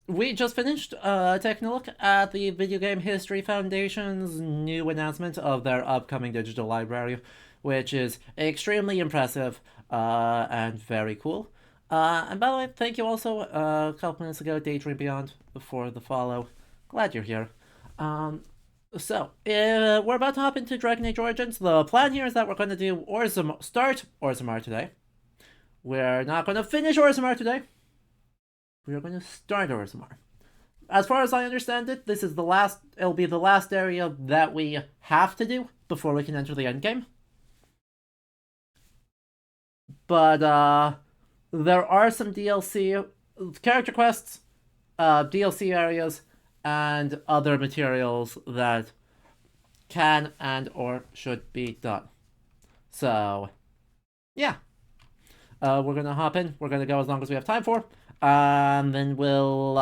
we just finished taking a look at the Video Game History Foundation's new announcement of their upcoming digital library, which is extremely impressive and very cool. And by the way, thank you also a couple minutes ago, Daydream Beyond, for the follow. Glad you're here. Um, we're about to hop into Dragon Age Origins. The plan here is that we're going to do start Orzammar today. We're not going to finish Orzammar today. We are going to start Orzammar. As far as I understand it, this is the last. It'll be the last area that we have to do before we can enter the end game. But there are some DLC character quests, DLC areas, and other materials that can and or should be done. So, yeah, we're gonna hop in. We're gonna go as long as we have time for, and then we'll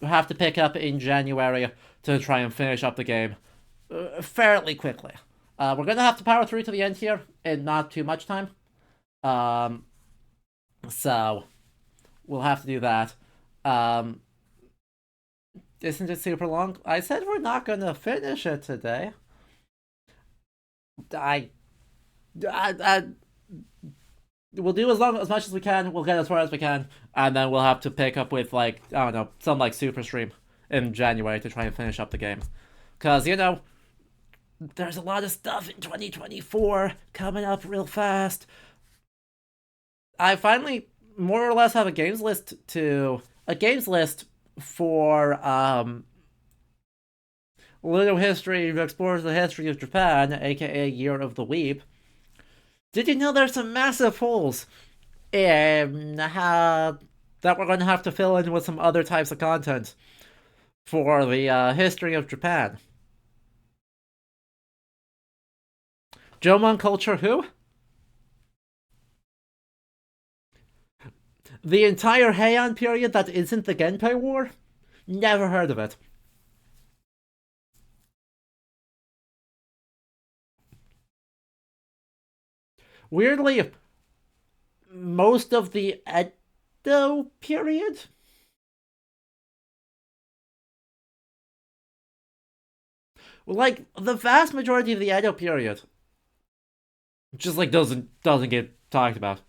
have to pick up in January to try and finish up the game fairly quickly. We're gonna have to power through to the end here in not too much time. Um, so we'll have to do that. Um, isn't it super long? I said we're not gonna finish it today. I, I we'll do as much as we can. We'll get as far as we can, and then we'll have to pick up with like I don't know some like super stream in January to try and finish up the game, because there's a lot of stuff in 2024 coming up real fast. I finally more or less have a games list for Little History explores the history of Japan, aka Year of the Weeb. Did you know there's some massive holes in that we're going to have to fill in with some other types of content for the history of Japan? Jomon culture who? The entire Heian period that isn't the Genpei War? Never heard of it. Weirdly, most of the Edo period? Like, the vast majority of the Edo period just like doesn't get talked about.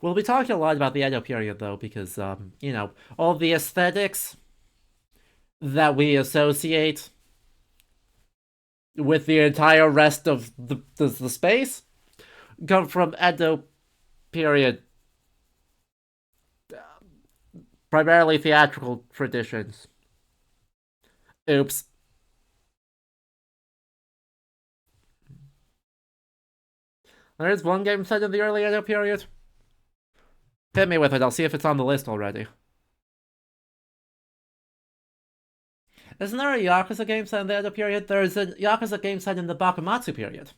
We'll be talking a lot about the Edo period though, because all the aesthetics that we associate with the entire rest of the space come from Edo period, primarily theatrical traditions. Oops. There is one game set in the early Edo period. Hit me with it. I'll see if it's on the list already. Isn't there a Yakuza game set in the Edo period? There's a Yakuza game set in the Bakumatsu period.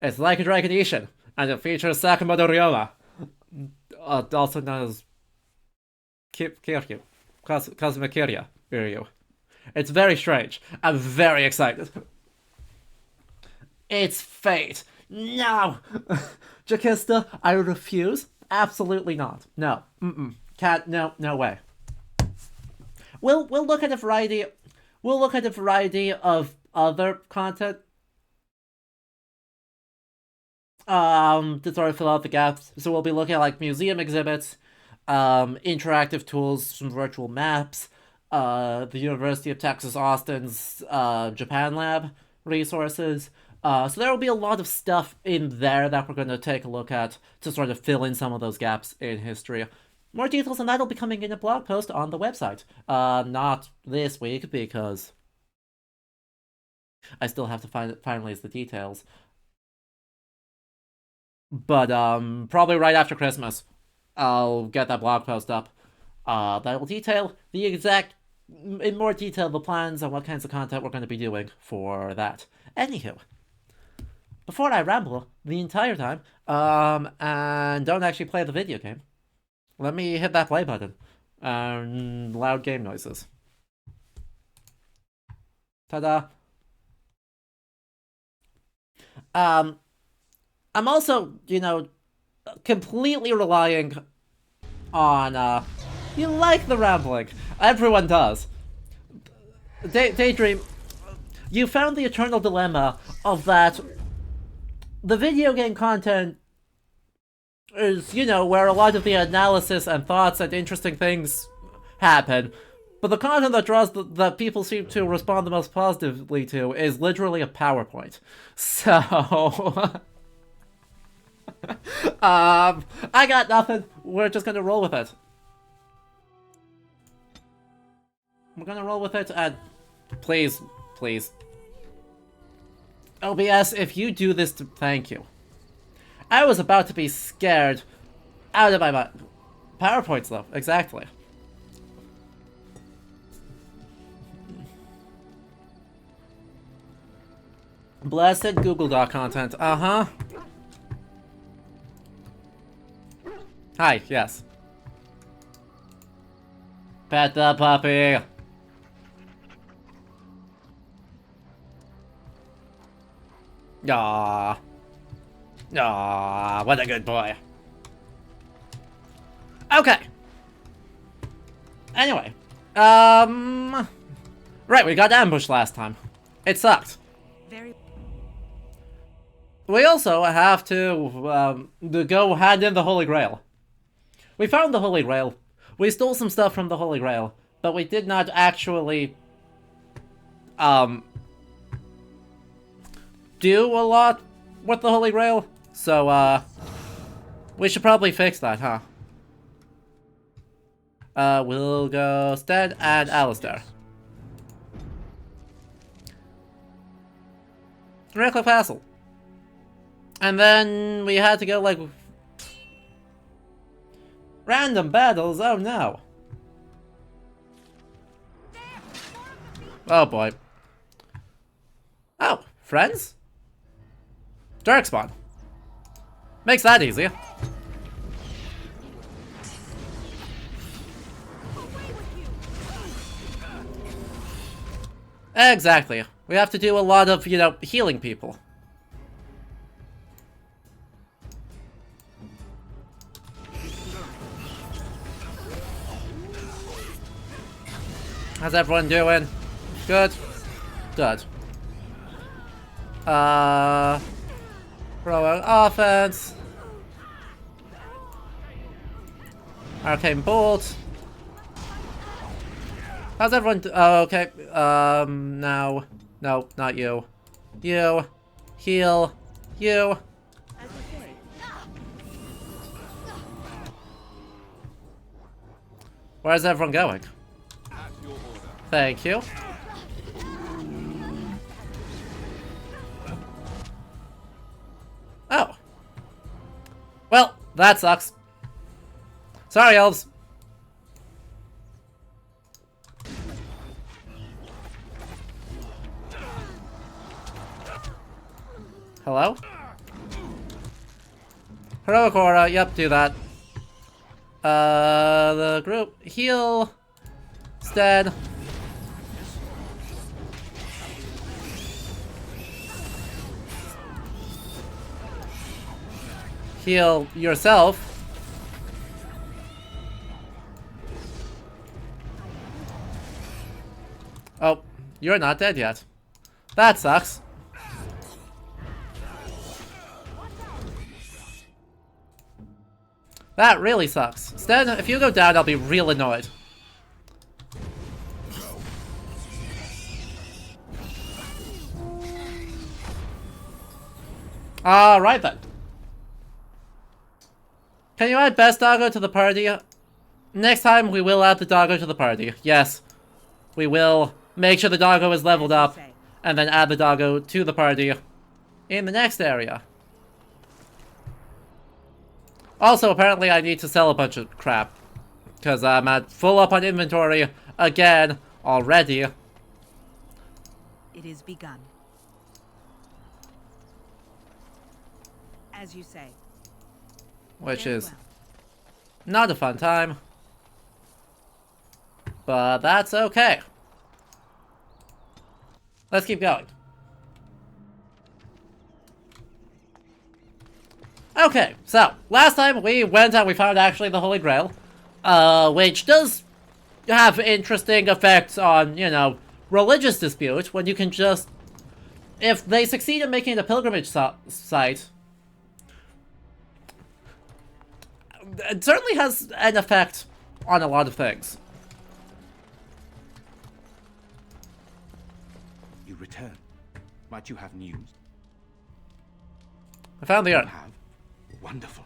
It's like a Dragon Ishin, and it features Sakamoto Ryoma, also known as Kiryu, Kazuma Kiryu. It's very strange. I'm very excited. It's fate. No! Jakista, I refuse. Absolutely not. No. Mm-mm. Can't. No way. We'll look at a variety. We'll look at a variety of other content. To sort of fill out the gaps. So we'll be looking at like museum exhibits, interactive tools, some virtual maps, the University of Texas Austin's Japan Lab resources. So there will be a lot of stuff in there that we're going to take a look at to sort of fill in some of those gaps in history. More details on that will be coming in a blog post on the website. Not this week because I still have to finalize the details. But probably right after Christmas, I'll get that blog post up. That will detail the exact, in more detail, the plans and what kinds of content we're going to be doing for that. Anywho, before I ramble the entire time, and don't actually play the video game, let me hit that play button. Loud game noises. Ta-da. Um, I'm also, completely relying on, you like the rambling. Everyone does. Daydream, you found the eternal dilemma of that the video game content is, you know, where a lot of the analysis and thoughts and interesting things happen. But the content that that people seem to respond the most positively to is literally a PowerPoint. So, I got nothing. We're just gonna roll with it. We're gonna roll with it, and please, please. OBS, if you do this, thank you. I was about to be scared out of my mind. PowerPoints, though, exactly. Blessed Google Doc content, uh-huh. Hi, yes. Pet the puppy. Aww. Aww, what a good boy. Okay. Anyway. Right, we got ambushed last time. It sucked. We also have to go hand in the Holy Grail. We found the Holy Grail. We stole some stuff from the Holy Grail, but we did not actually do a lot with the Holy Grail. So we should probably fix that, huh? We'll go Stead and Alistair. Redcliffe Castle. And then we had to go, like, random battles, oh no. Oh boy. Oh, friends? Darkspawn. Makes that easy. Exactly. We have to do a lot of, you know, healing people. How's everyone doing? Good? Good. Throwing offense. Arcane Bolt. How's everyone oh, okay. Now. No, not you. You. Heal. You. Where's everyone going? Thank you. Oh. Well, that sucks. Sorry, elves. Hello? Heroic Aura, yep, do that. The group heal. Stead. Heal yourself. Oh, you're not dead yet. That sucks. That really sucks. Instead, if you go down, I'll be real annoyed. Alright then. Can you add best doggo to the party? Next time, we will add the doggo to the party. Yes. We will make sure the doggo is leveled up, and then add the doggo to the party in the next area. Also, apparently I need to sell a bunch of crap, because I'm at full up on inventory again already. It is begun. As you say. Which is not a fun time. But that's okay. Let's keep going. Okay, so last time we went and we found actually the Holy Grail, which does have interesting effects on, you know, religious dispute when you can just, if they succeed in making it a pilgrimage site, it certainly has an effect on a lot of things. You return. Might you have news? I found the You urn. have? Wonderful.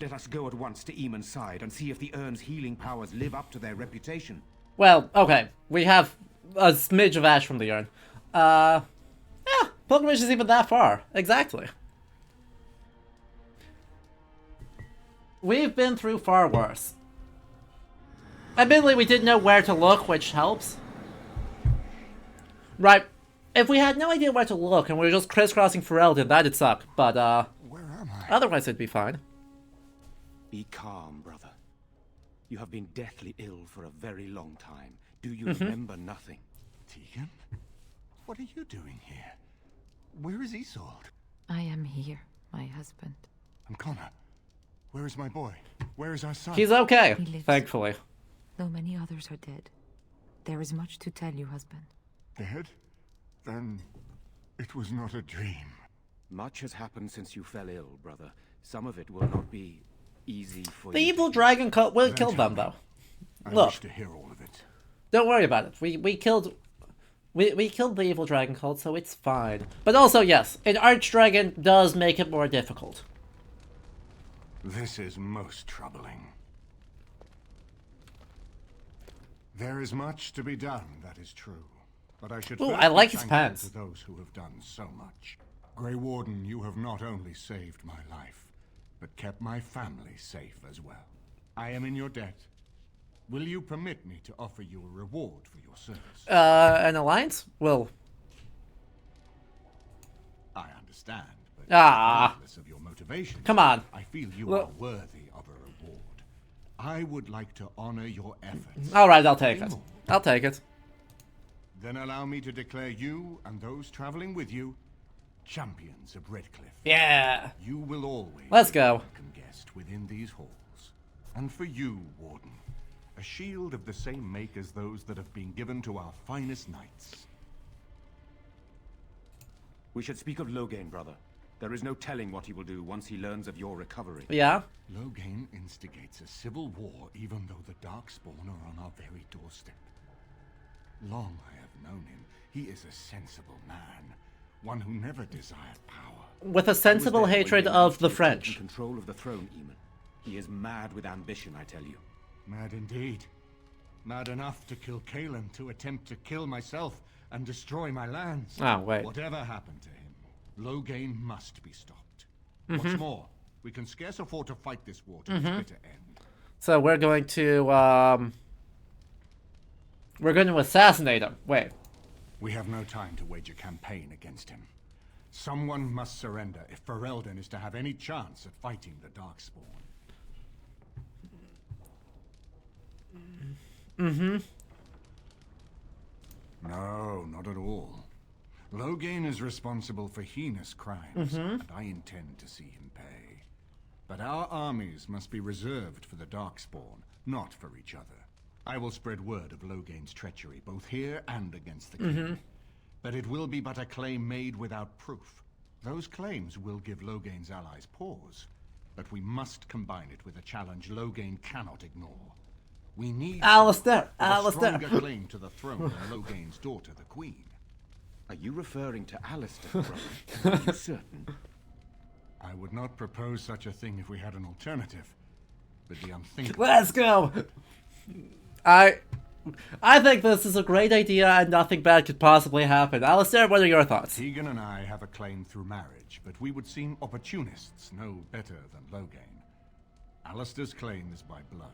Let us go at once to Eamon's side and see if the urn's healing powers live up to their reputation. Well, okay, we have a smidge of ash from the urn. Yeah, pilgrimage is even that far. Exactly. We've been through far worse. Admittedly, we didn't know where to look, which helps. Right. If we had no idea where to look and we were just crisscrossing Ferelden, that'd suck. But, Where am I? otherwise it'd be fine. Be calm, brother. You have been deathly ill for a very long time. Do you remember nothing? Tegan? What are you doing here? Where is Isolde? I am here, my husband. And Connor? Where is my boy? Where is our son? He's okay, He lives. thankfully. Though many others are dead, there is much to tell you, husband. Dead? Then it was not a dream. Much has happened since you fell ill, brother. Some of it will not be easy for The you. evil dragon cult will Then kill tell them, me. though. I Look. wish to hear all of it. Don't worry about it. We killed the evil dragon cult, so it's fine. But also, yes, an archdragon does make it more difficult. This is most troubling. There is much to be done, that is true. But I should Ooh, first I be like his thankful pants. to those who have done so much. Grey Warden, you have not only saved my life, but kept my family safe as well. I am in your debt. Will you permit me to offer you a reward for your service? An alliance? Well, I understand, but Ah. regardless of your motivation, come on. I feel you Well- are worthy of a reward. I would like to honor your efforts. Alright, I'll take it. I'll take it. Then allow me to declare you and those traveling with you champions of Redcliffe. Yeah. You will always Let's be go. a welcome guest within these halls. And for you, Warden, a shield of the same make as those that have been given to our finest knights. We should speak of Loghain, brother. There is no telling what he will do once he learns of your recovery. Yeah? Loghain instigates a civil war even though the Darkspawn are on our very doorstep. Long I have known him. He is a sensible man. One who never desired power. With a I was sensible there when hatred he of the was taking French. control of the throne, Eamon. He is mad with ambition, I tell you. Mad indeed. Mad enough to kill Kaelin, to attempt to kill myself and destroy my lands. Oh, wait. Whatever happened to him, Loghain must be stopped. What's more, we can scarce afford to fight this war to its bitter end. So we're going to, we're going to assassinate him. Wait. We have no time to wage a campaign against him. Someone must surrender if Ferelden is to have any chance at fighting the Darkspawn. No, not at all. Loghain is responsible for heinous crimes, and I intend to see him pay. But our armies must be reserved for the Darkspawn, not for each other. I will spread word of Loghain's treachery, both here and against the king. But it will be but a claim made without proof. Those claims will give Loghain's allies pause, but we must combine it with a challenge Loghain cannot ignore. We need Alistair! a Alistair! stronger claim to the throne than Loghain's daughter, the queen. Are you referring to Alistair, brother? Are you certain? I would not propose such a thing if we had an alternative. But the unthinkable. Let's go! I think this is a great idea and nothing bad could possibly happen. Alistair, what are your thoughts? Tegan and I have a claim through marriage, but we would seem opportunists no better than Loghain. Alistair's claim is by blood.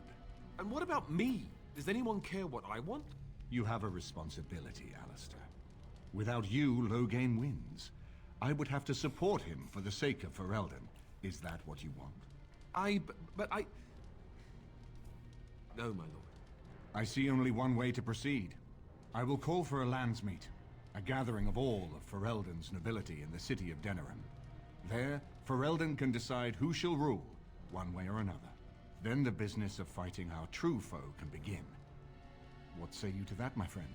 And what about me? Does anyone care what I want? You have a responsibility, Alistair. Without you, Loghain wins. I would have to support him for the sake of Ferelden. Is that what you want? But I... No, my lord. I see only one way to proceed. I will call for a landsmeet, a gathering of all of Ferelden's nobility in the city of Denerim. There, Ferelden can decide who shall rule, one way or another. Then the business of fighting our true foe can begin. What say you to that, my friend?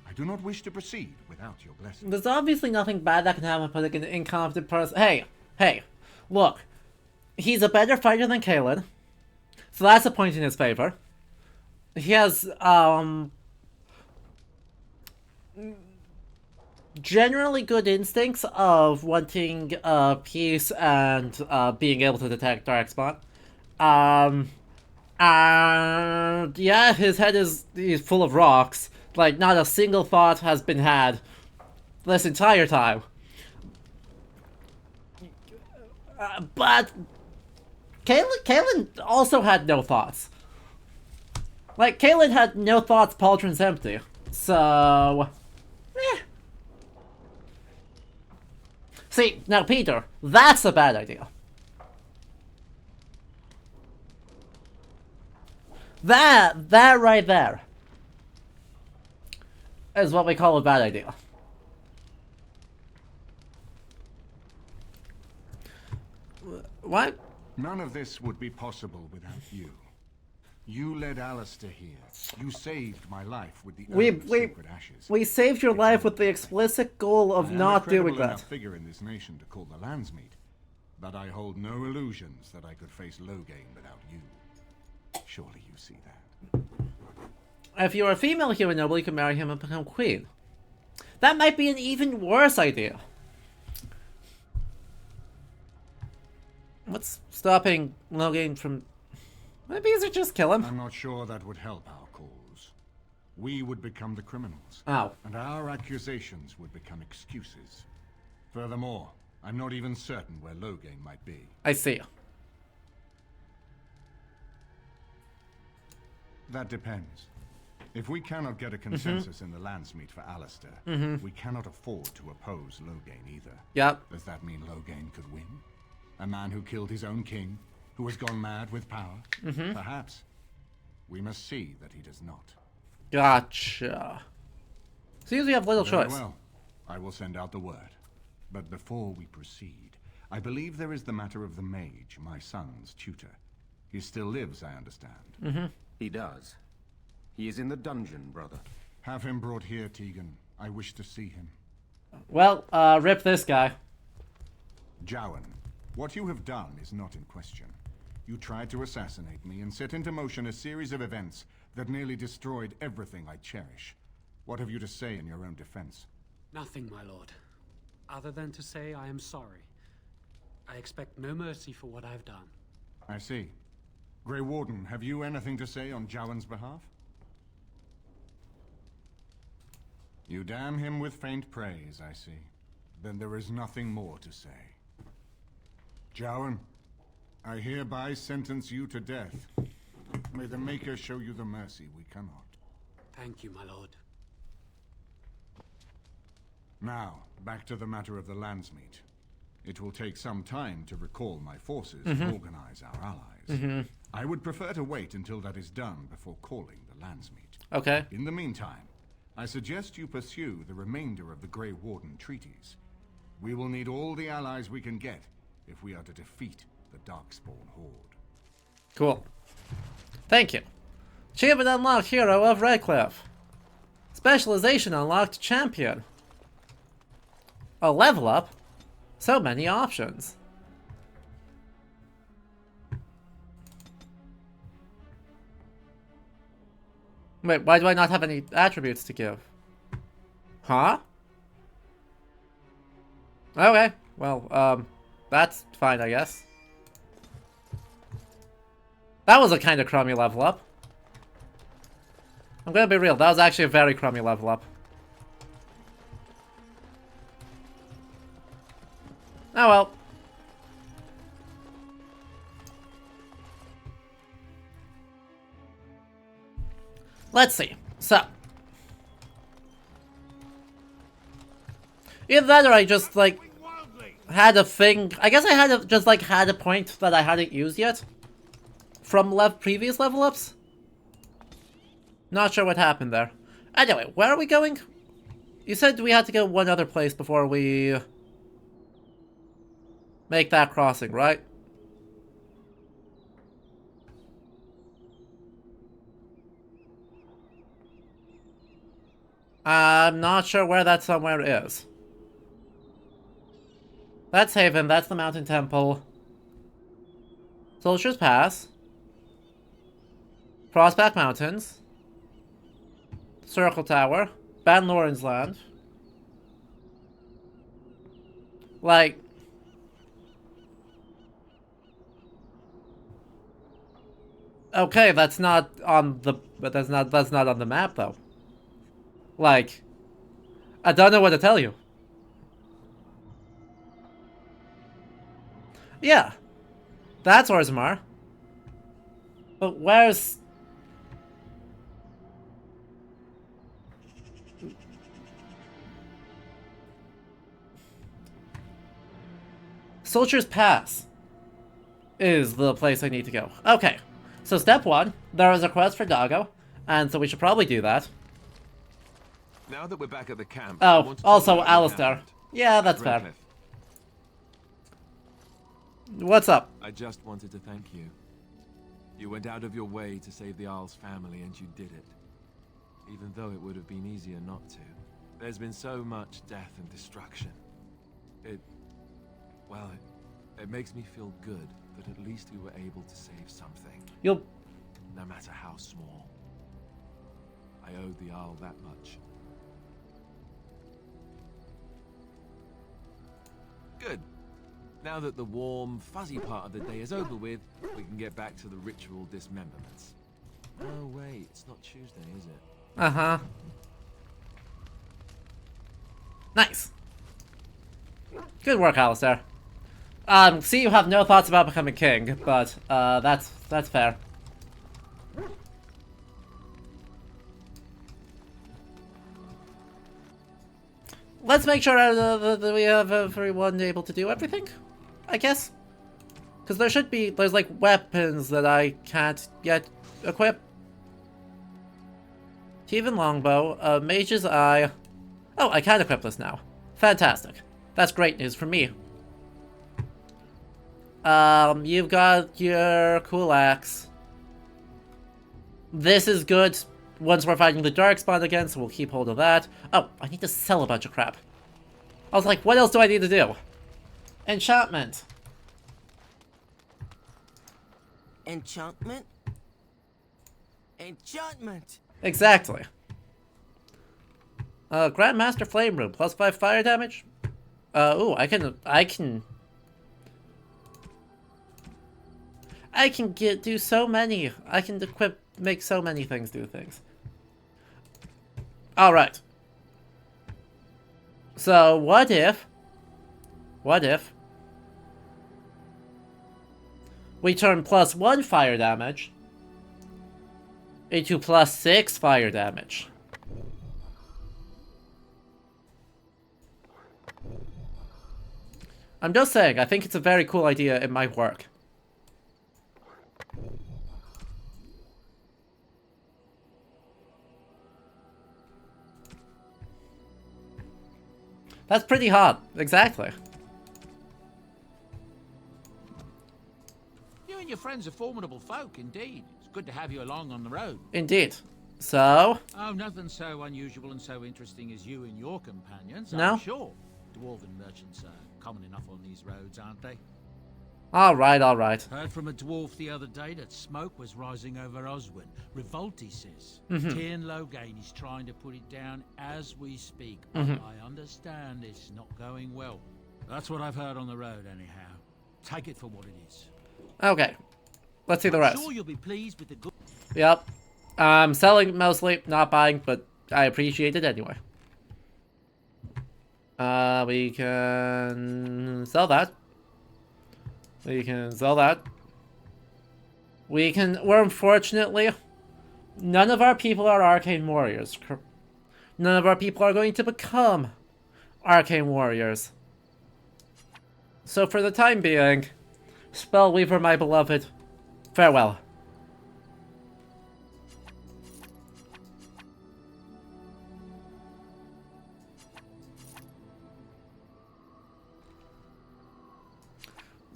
I do not wish to proceed without your blessing. There's obviously nothing bad that can happen putting an incompetent person. Hey, look. He's a better fighter than Kaelin, so that's a point in his favor. He has, generally good instincts of wanting, peace and, being able to detect Darkspawn. And yeah, his head he's full of rocks. Like, not a single thought has been had this entire time. But Kaelin also had no thoughts. Like, Kaelin had no thoughts, pauldron's empty. So... eh. See, now Peter, that's a bad idea. That right there is what we call a bad idea. What? None of this would be possible without you. You led Alistair here. You saved my life with the sacred ashes. We saved your life with the explicit goal of not doing that. I am a credible enough figure in this nation to call the Landsmeet, but I hold no illusions that I could face Loghain without you. Surely you see that. If you're a female human noble, you can marry him and become queen. That might be an even worse idea. What's stopping Loghain from... Maybe you should just kill him. I'm not sure that would help our cause. We would become the criminals. Oh. And our accusations would become excuses. Furthermore, I'm not even certain where Loghain might be. I see. That depends. If we cannot get a consensus in the Landsmeet for Alistair, we cannot afford to oppose Loghain either. Yep. Does that mean Loghain could win? A man who killed his own king, who has gone mad with power? Perhaps. We must see that he does not. Gotcha. Seems we have little Very choice. well. I will send out the word. But before we proceed, I believe there is the matter of the mage, my son's tutor. He still lives, I understand. He does. He is in the dungeon, brother. Have him brought here, Tegan. I wish to see him. Well, rip this guy. Jowan, what you have done is not in question. You tried to assassinate me and set into motion a series of events that nearly destroyed everything I cherish. What have you to say in your own defense? Nothing, my lord. Other than to say I am sorry. I expect no mercy for what I've done. I see. Grey Warden, have you anything to say on Jowan's behalf? You damn him with faint praise, I see. Then there is nothing more to say. Jowan, I hereby sentence you to death. May the Maker show you the mercy we cannot. Thank you, my lord. Now, back to the matter of the Landsmeet. It will take some time to recall my forces and organize our allies. I would prefer to wait until that is done before calling the Landsmeet. Okay. In the meantime, I suggest you pursue the remainder of the Grey Warden treaties. We will need all the allies we can get if we are to defeat the Darkspawn Horde. Cool. Thank you. Achievement unlocked, Hero of Redcliffe. Specialization unlocked, Champion. A level up? So many options. Wait, why do I not have any attributes to give? Huh? Okay, well, that's fine, I guess. That was a kind of crummy level up. I'm gonna be real, that was actually a very crummy level up. Oh well. Let's see. So. Either that or I just, like, had a thing. I guess I had had a point that I hadn't used yet. From previous level ups. Not sure what happened there. Anyway, where are we going? You said we had to go one other place before we... make that crossing, right? I'm not sure where that somewhere is. That's Haven, that's the Mountain Temple. Soldier's Pass. Crossback Mountains. Circle Tower. Ban Loren's Land. Like... Okay, that's not on the... But that's not on the map, though. Like... I don't know what to tell you. Yeah. That's Orzammar. But where's... Soldier's Pass is the place I need to go. Okay. So step one, there is a quest for Doggo, and so we should probably do that. Now that we're back at the camp, I Oh, want to talk also about what Alistair. happened. Yeah, that's fair. Redcliffe, What's up? I just wanted to thank you. You went out of your way to save the Isle's family, and you did it. Even though it would have been easier not to. There's been so much death and destruction. Well, it makes me feel good that at least we were able to save something. You'll... No matter how small. I owed the Isle that much. Good. Now that the warm, fuzzy part of the day is over with, we can get back to the ritual dismemberments. Oh wait, it's not Tuesday, is it? Uh-huh. Nice. Good work, Alistair. See, you have no thoughts about becoming king, but, that's fair. Let's make sure that we have everyone able to do everything, I guess. Because there's like weapons that I can't yet equip. Even longbow, mage's eye. Oh, I can equip this now. Fantastic. That's great news for me. You've got your cool axe. This is good once we're fighting the Darkspawn again, so we'll keep hold of that. Oh, I need to sell a bunch of crap. I was like, what else do I need to do? Enchantment. Enchantment? Enchantment! Exactly. Grandmaster Flame Room, +5 fire damage. Ooh, I can do so many. I can make so many things do things. Alright. So, what if we turn +1 fire damage into +6 fire damage? I'm just saying, I think it's a very cool idea, it might work. That's pretty hot, exactly. You and your friends are formidable folk, indeed. It's good to have you along on the road. Indeed. So... Oh, nothing so unusual and so interesting as you and your companions, No? I'm sure. Dwarven merchants are common enough on these roads, aren't they? Alright, alright. Heard from a dwarf the other day that smoke was rising over Oswin. Revolt, he says. Tyrn Loghain is trying to put it down as we speak, but I understand it's not going well. That's what I've heard on the road, anyhow. Take it for what it is. Okay. Let's see the rest. Sure, you'll be pleased with the good. Yep. I'm selling mostly, not buying, but I appreciate it anyway. We can sell that. We can sell that. We're unfortunately, none of our people are arcane warriors. None of our people are going to become arcane warriors. So for the time being, Spellweaver, my beloved, farewell.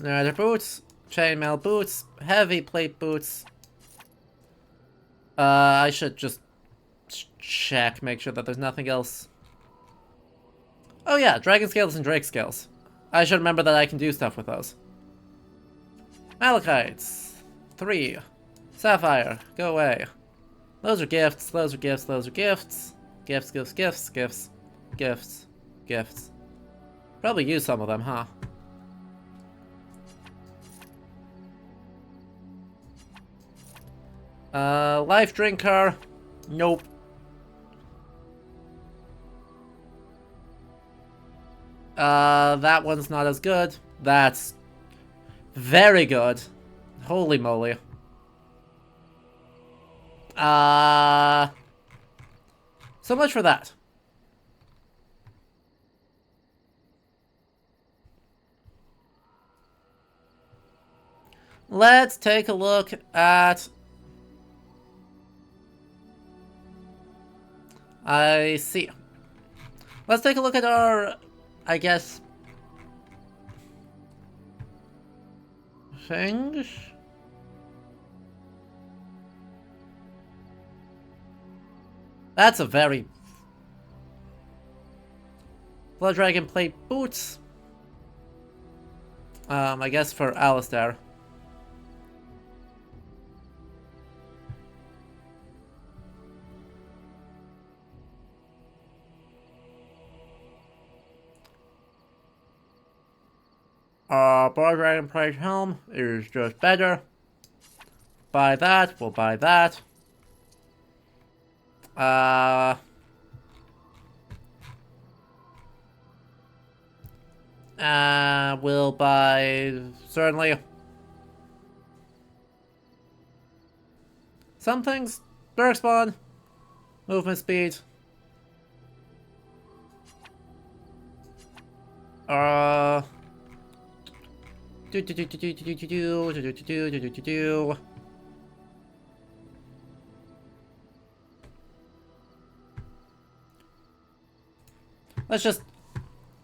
Nether boots, chainmail boots, heavy plate boots. I should just check, make sure that there's nothing else. Oh yeah, dragon scales and drake scales. I should remember that I can do stuff with those. Malachites. 3. Sapphire. Go away. Those are gifts, those are gifts, those are gifts. Gifts, gifts, gifts, gifts. Gifts. Gifts. Probably use some of them, huh? Life drinker. Nope. That one's not as good. That's very good. Holy moly. So much for that. Let's take a look at... I see. Let's take a look at our, I guess, things. That's a very... Blood Dragon plate boots. I guess for Alistair. Blood Dragon plate helm is just better. Buy that, we'll buy that. We'll buy, certainly, some things. Dark spawn, movement speed. Let's just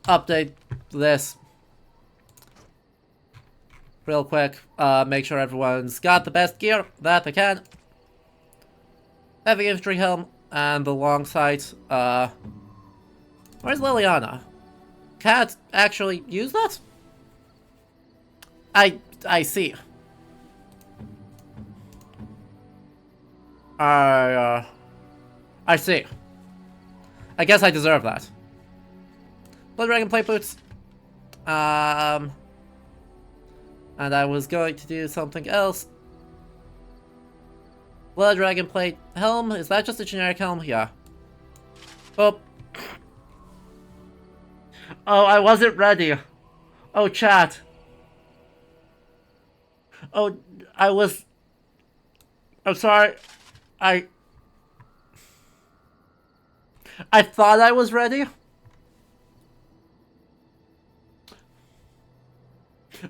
update this real quick. Make sure everyone's got the best gear that they can. Heavy infantry helm and the long sight. Where's Liliana? Can't actually use that? I see. I see. I guess I deserve that. Blood Dragon plate boots. And I was going to do something else. Blood Dragon plate helm. Is that just a generic helm? Yeah. Oh. Oh, I wasn't ready. Oh, chat. Oh, I'm sorry. I thought I was ready.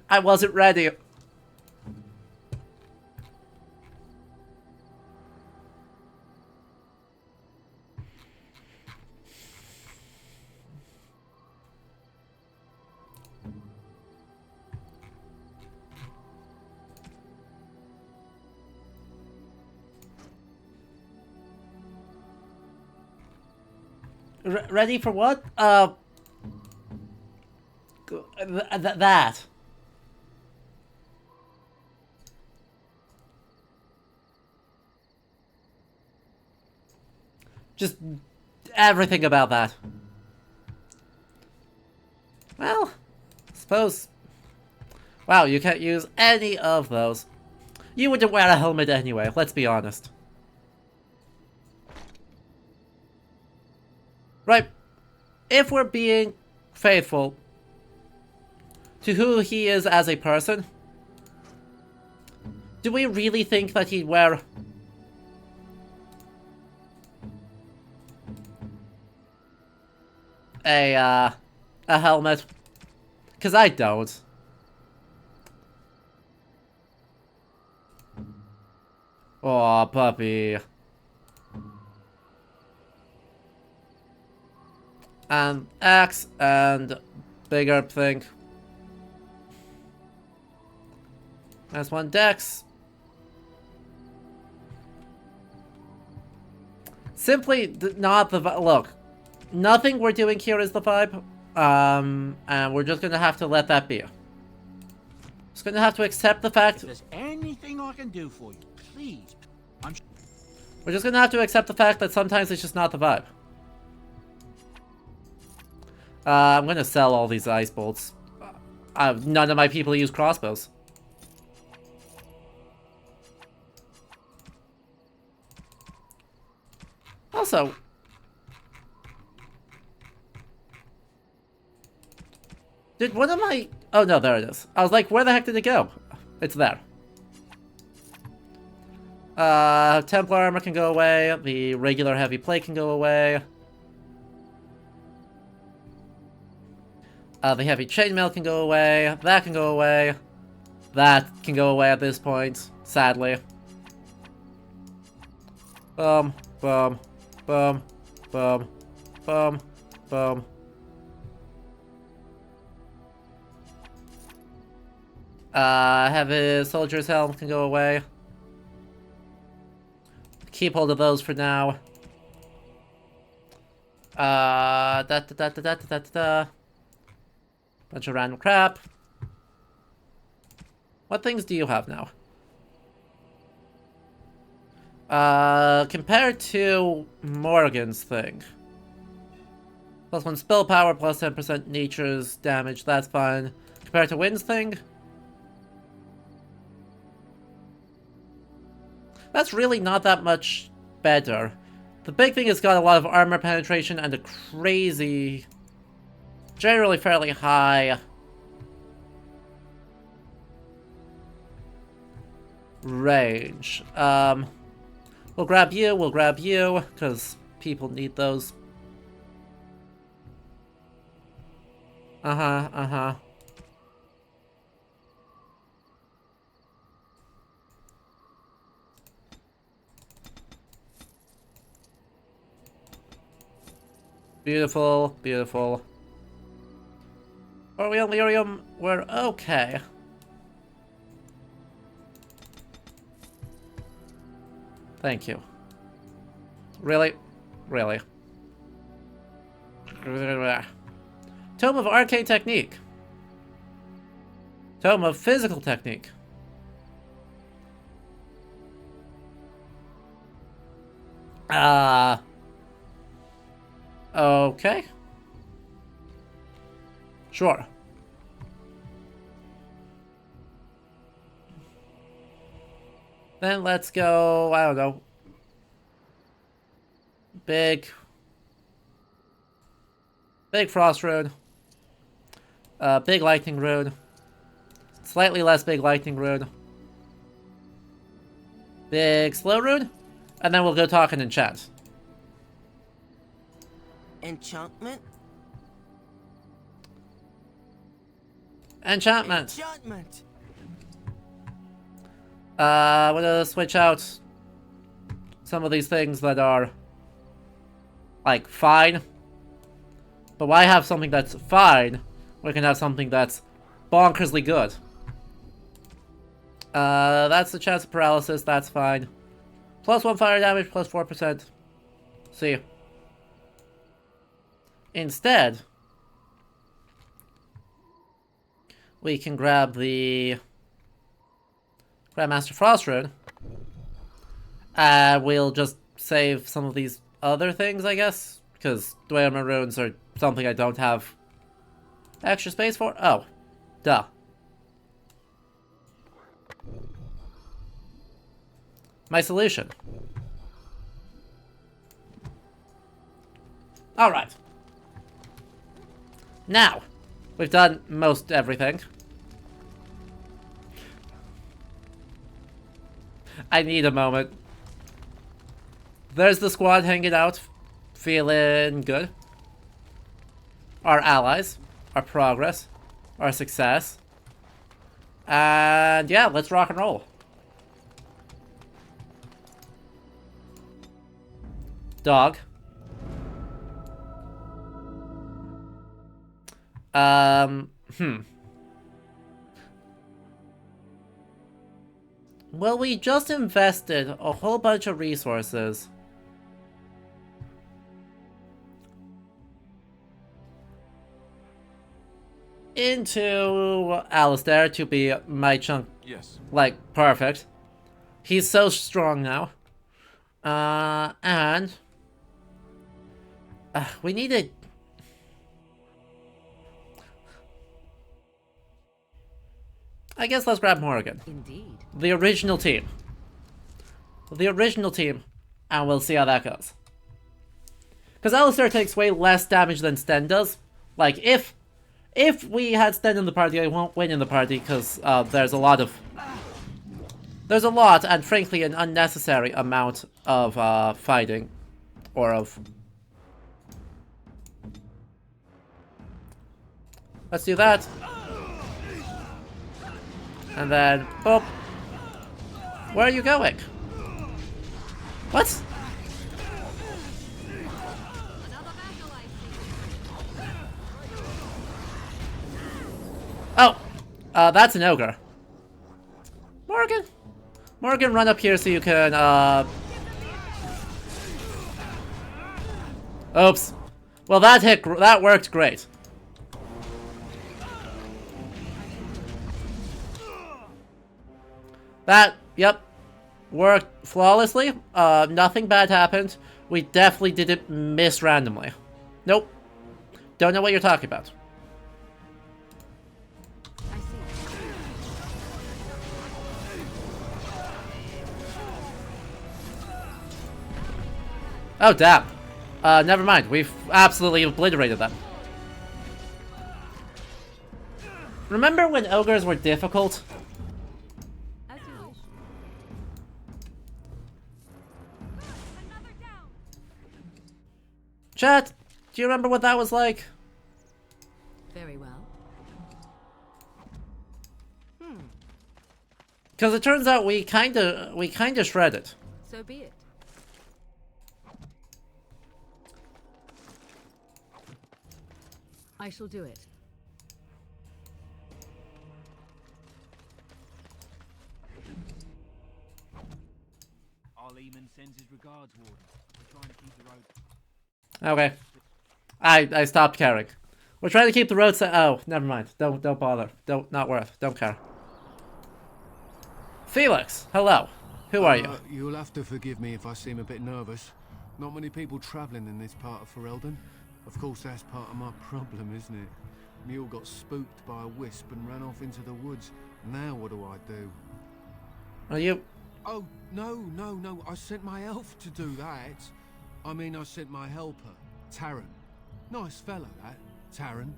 I wasn't ready. Ready for what? That. Just everything about that. Well, suppose... Wow, you can't use any of those. You wouldn't wear a helmet anyway, let's be honest. Right. If we're being faithful to who he is as a person, do we really think that he'd wear a helmet? 'Cause I don't. Aw, puppy. And axe and bigger thing. That's one dex. Simply not the look. Nothing we're doing here is the vibe. And we're just gonna have to let that be. Just gonna have to accept the fact. If there's anything I can do for you, please. We're just gonna have to accept the fact that sometimes it's just not the vibe. I'm gonna sell all these ice bolts. None of my people use crossbows. Also, did one of my... Oh no, there it is. I was like, where the heck did it go? It's there. Templar armor can go away. The regular heavy plate can go away. The heavy chainmail can go away. That can go away. That can go away at this point, sadly. Boom, boom, boom, boom, boom, boom. Heavy soldier's helm can go away. Keep hold of those for now. Bunch of random crap. What things do you have now? Compared to Morgan's thing. +1 spell power, plus 10% nature's damage, that's fine. Compared to Wynn's thing? That's really not that much better. The big thing has got a lot of armor penetration and a crazy, generally fairly high range. We'll grab you, because people need those. Uh-huh. Beautiful, beautiful. Are we on lyrium? We're okay. Thank you. Really? Really? Tome of Arcane Technique. Tome of Physical Technique. Okay. Sure. Then let's go, I don't know. Big frost rune. Big lightning rune. Slightly less big lightning rune. Big slow rune. And then we'll go talk and enchant. Enchantment? Enchantment. Enchantment! I'm gonna switch out some of these things that are, like, fine. But why have something that's fine? We can have something that's bonkersly good. That's the chance of paralysis, that's fine. +1 fire damage, plus 4%. See. Instead, we can grab the Grandmaster Frost Rune. We'll just save some of these other things, I guess. Because Dwemer runes are something I don't have extra space for. Oh. Duh. My solution. Alright. Now, we've done most everything. I need a moment. There's the squad hanging out, feeling good. Our allies, our progress, our success. And yeah, let's rock and roll. Dog. Well, we just invested a whole bunch of resources into Alistair to be my chunk. Yes. Like, perfect. He's so strong now. And we needed. I guess let's grab Morgan. Indeed. The original team. And we'll see how that goes. Because Alistair takes way less damage than Sten does. Like, if we had Sten in the party, I won't win in the party, because there's a lot, and frankly, an unnecessary amount of fighting. Or of... Let's do that. And then, boop. Where are you going? What? Oh, that's an ogre. Morgan, run up here so you can, Oops. Well, that worked great. That, yep, worked flawlessly. Nothing bad happened. We definitely didn't miss randomly. Nope. Don't know what you're talking about. Oh, damn. Never mind. We've absolutely obliterated them. Remember when ogres were difficult? As you wish. Chat, do you remember what that was like? Very well. Because it turns out we kinda shredded. So be it. I shall do it. Our Lehman sends his regards, Warden. We're trying to keep the road. Okay. I stopped caring. We're trying to keep the road oh, never mind. Don't bother. Not worth. Don't care. Felix, hello. Who are you? You'll have to forgive me if I seem a bit nervous. Not many people travelling in this part of Ferelden. Of course, that's part of my problem, isn't it? Mule got spooked by a wisp and ran off into the woods. Now what do I do? Are you... Oh, no. I sent my elf to do that. I mean, I sent my helper, Taran. Nice fellow, that, Taran.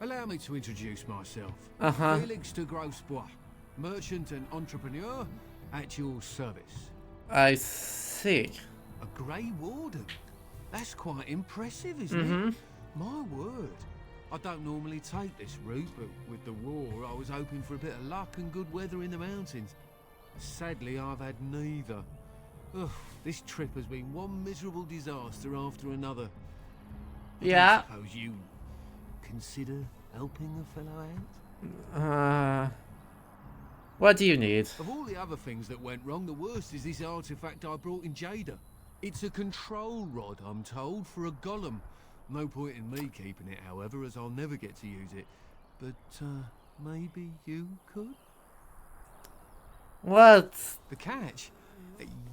Allow me to introduce myself. Felix de Grosbois, merchant and entrepreneur at your service. I see. A Grey Warden? That's quite impressive, isn't it? My word. I don't normally take this route, but with the war, I was hoping for a bit of luck and good weather in the mountains. Sadly, I've had neither. Ugh, this trip has been one miserable disaster after another. Yeah. I suppose you consider helping a fellow out? What do you need? Of all the other things that went wrong, the worst is this artifact I brought in Jada. It's a control rod, I'm told, for a golem. No point in me keeping it, however, as I'll never get to use it. But, maybe you could? What? The catch?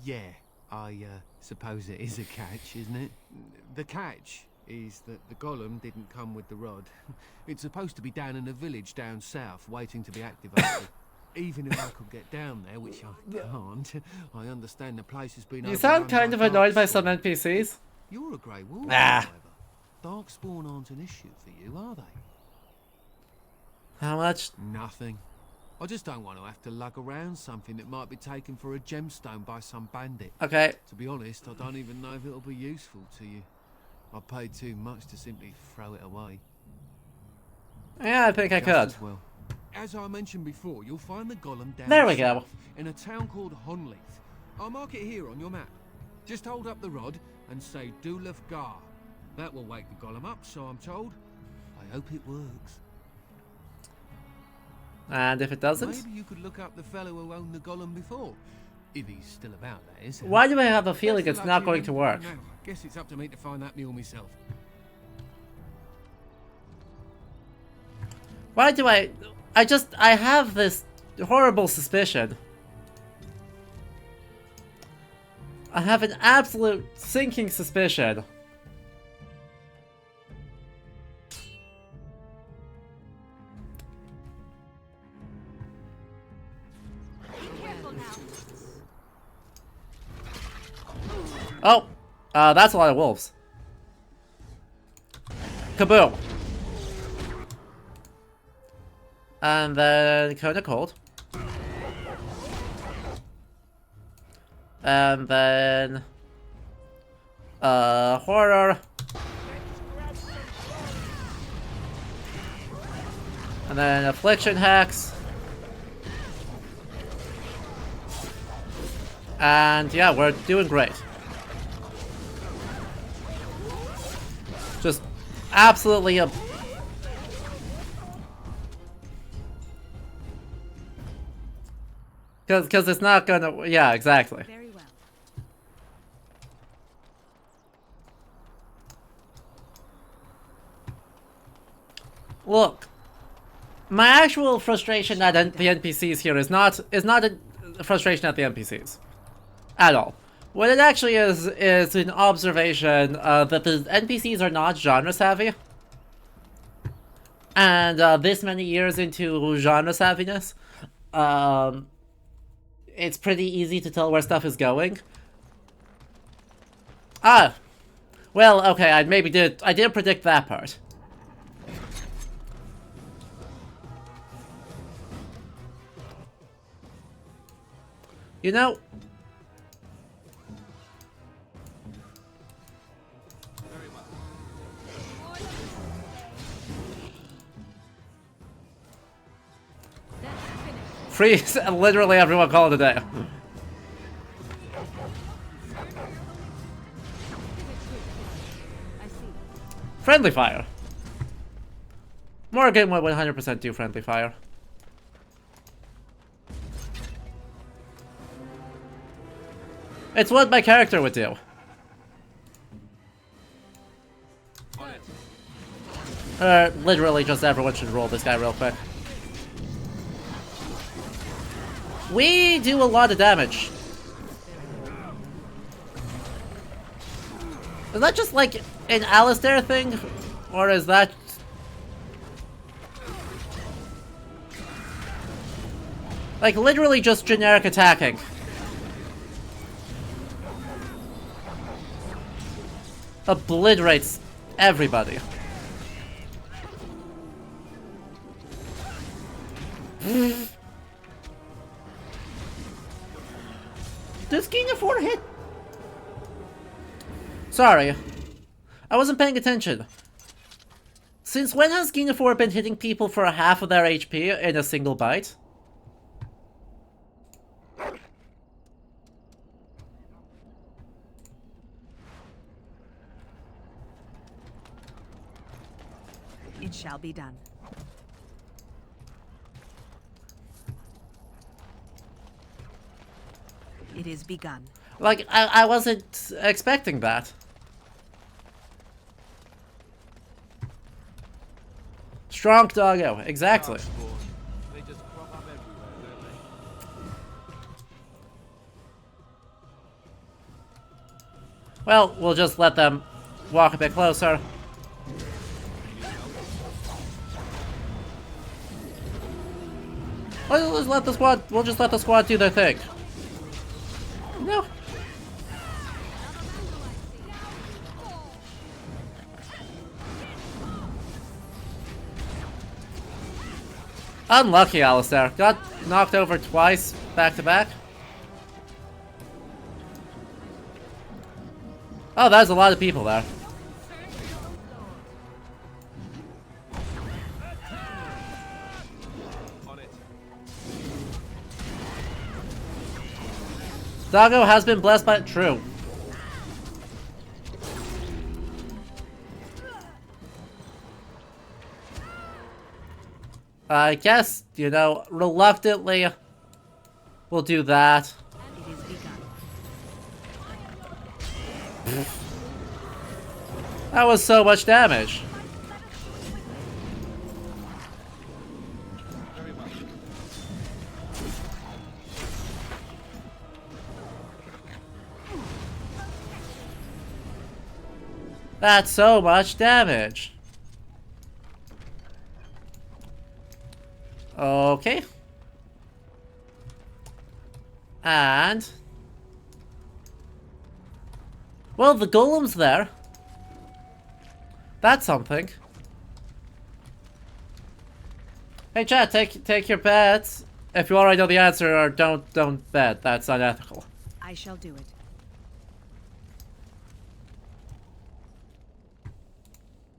Yeah, I suppose it is a catch, isn't it? The catch is that the golem didn't come with the rod. It's supposed to be down in a village down south, waiting to be activated. Even if I could get down there, which I can't, I understand the place has been... You sound kind of annoyed by some NPCs. You're a Grey Warden, Ah. however. Darkspawn aren't an issue for you, are they? How much? Nothing. I just don't want to have to lug around something that might be taken for a gemstone by some bandit. Okay. To be honest, I don't even know if it'll be useful to you. I paid too much to simply throw it away. Yeah, I think I could. Just as well. As I mentioned before, you'll find the golem down There we south, go. in a town called Honleith. I'll mark it here on your map. Just hold up the rod and say Dulaf Gar. That will wake the golem up, so I'm told. I hope it works. And if it doesn't? Maybe you could look up the fellow who owned the golem before. If he's still about, that is. Why do I have a feeling Best it's of not luck going you, to work? No, guess it's up to me to find that mule myself. Why do I have this horrible suspicion. I have an absolute sinking suspicion. Oh, that's a lot of wolves. Kaboom. And then Kona Cold. And then Horror. And then Affliction Hex. And yeah, we're doing great. Just absolutely a... Because it's not gonna... Yeah, exactly. Very well. Look, my actual frustration at the NPCs here is not a frustration at the NPCs. At all. What it actually is an observation that the NPCs are not genre savvy. And this many years into genre savviness, it's pretty easy to tell where stuff is going. Ah, well, okay, I did predict that part. You know, freeze, literally everyone call it a day. Friendly fire. Morgan would 100% do friendly fire. It's what my character would do. Literally just everyone should roll this guy real quick. We do a lot of damage. Is that just like an Alistair thing? Or is that... like literally just generic attacking? Obliterates everybody. Does King of 4 hit? Sorry. I wasn't paying attention. Since when has King of 4 been hitting people for half of their HP in a single bite? It shall be done. It is begun. Like, I wasn't expecting that. Strong doggo, exactly. They just crop up everywhere, don't they? Well, we'll just let them walk a bit closer. We'll just let the squad do their thing. No. Unlucky, Alistair. Got knocked over twice, back to back. Oh, there's a lot of people there. Doggo has been blessed by... True. I guess, you know, reluctantly, we'll do that. It is begun. That was so much damage. That's so much damage. Okay. And... well, the golem's there. That's something. Hey chat, take your bets. If you already know the answer, or don't bet. That's unethical. I shall do it.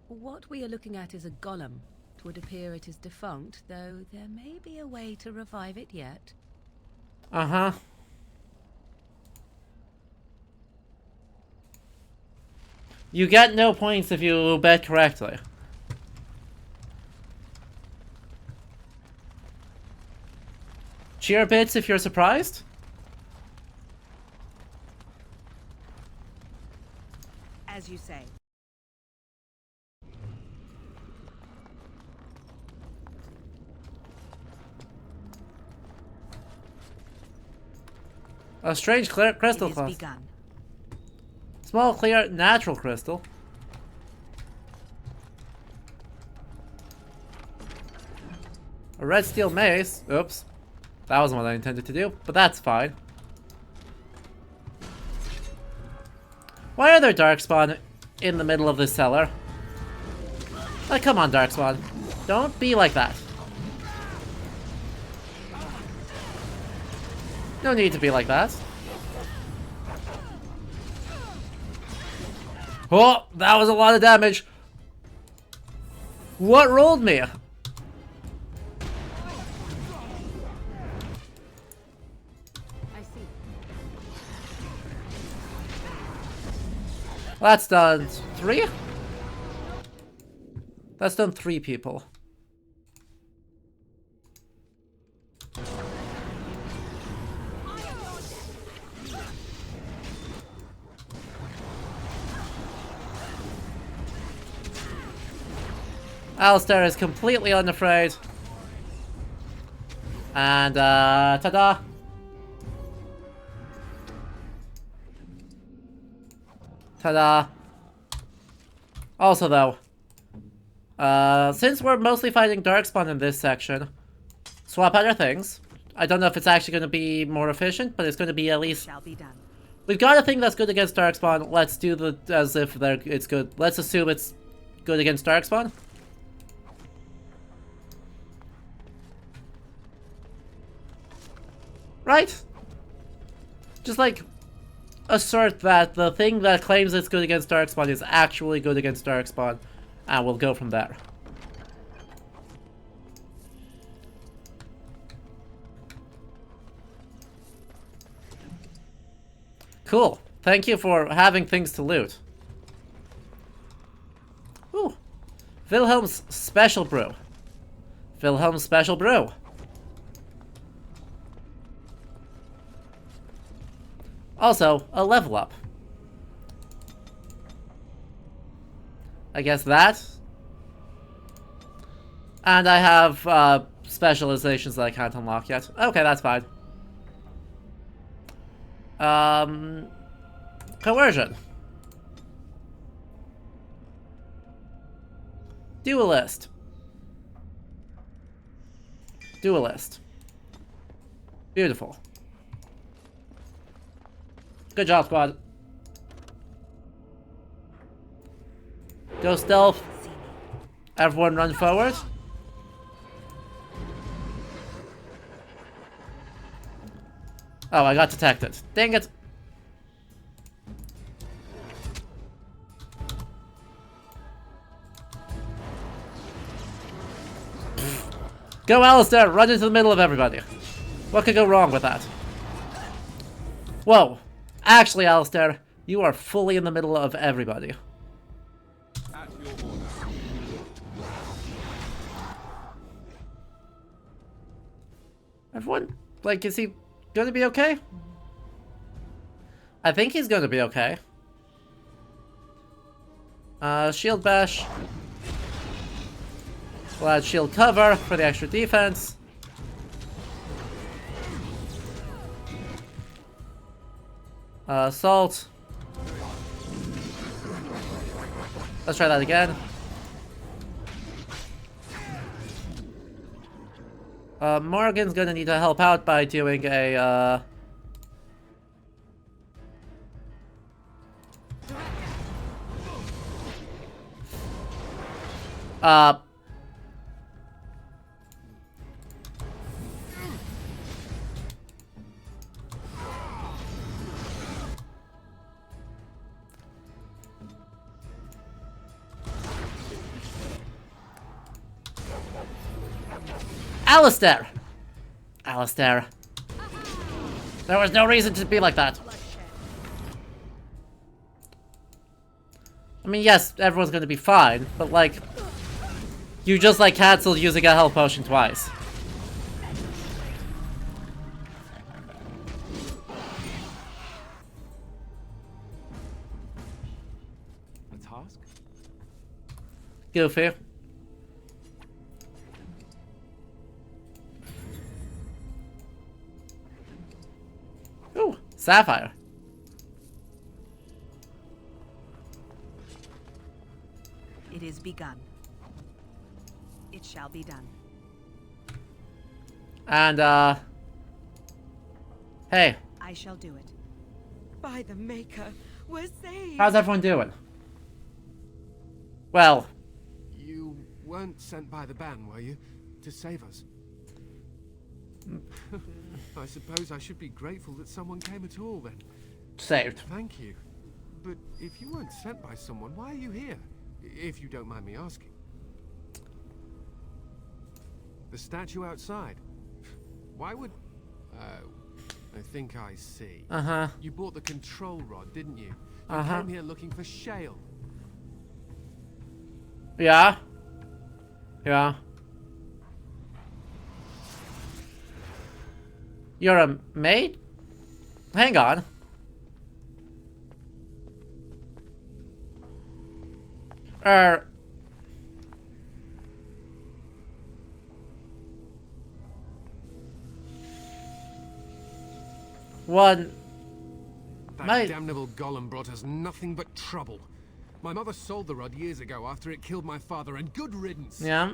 What we are looking at is a golem. It would appear it is defunct, though there may be a way to revive it yet. Uh-huh. You get no points if you bet correctly. Cheer bits if you're surprised? As you say. A strange clear crystal It is class. begun. Small, clear, natural crystal. A red steel mace. Oops. That wasn't what I intended to do, but that's fine. Why are there Darkspawn in the middle of this cellar? Like, come on, Darkspawn. Don't be like that. No need to be like that. Oh, that was a lot of damage. What rolled me? I see. That's done 3? That's done 3 people. Alistair is completely unafraid. And, ta-da! Ta-da! Also, though, since we're mostly fighting Darkspawn in this section, swap out our things. I don't know if it's actually going to be more efficient, but it's going to be at least... Shall be done. We've got a thing that's good against Darkspawn. Let's do the as if it's good. Let's assume it's good against Darkspawn. Right? Just like assert that the thing that claims it's good against Darkspawn is actually good against Darkspawn, and we'll go from there. Cool. Thank you for having things to loot. Ooh. Wilhelm's Special Brew. Wilhelm's Special Brew. Also, a level up. I guess that. And I have specializations that I can't unlock yet. Okay, that's fine. Coercion. Duelist. Duelist. Beautiful. Good job, squad. Go stealth. Everyone run forward. Oh, I got detected. Dang it. Go, Alistair! Run into the middle of everybody. What could go wrong with that? Whoa. Actually, Alistair, you are fully in the middle of everybody. At your order. Everyone, like, is he gonna be okay? I think he's gonna be okay. Shield bash. We'll add shield cover for the extra defense. Assault. Let's try that again. Morgan's gonna need to help out by doing a, Alistair! Alistair. There was no reason to be like that. I mean, yes, everyone's gonna be fine, but like... You just like canceled using a health potion twice. A task? Goofy. Ooh, sapphire. It is begun. It shall be done. And, hey. I shall do it. By the Maker, we're saved. How's everyone doing? Well. You weren't sent by the ban, were you? To save us? I suppose I should be grateful that someone came at all, then. Saved. Thank you. But if you weren't sent by someone, why are you here? If you don't mind me asking. The statue outside. Why would... I think I see. Uh-huh. You bought the control rod, didn't you? You Uh-huh. came here looking for Shale. Yeah. Yeah. You're a maid? Hang on. One. That damnable golem brought us nothing but trouble. My mother sold the rod years ago after it killed my father, and good riddance. Yeah.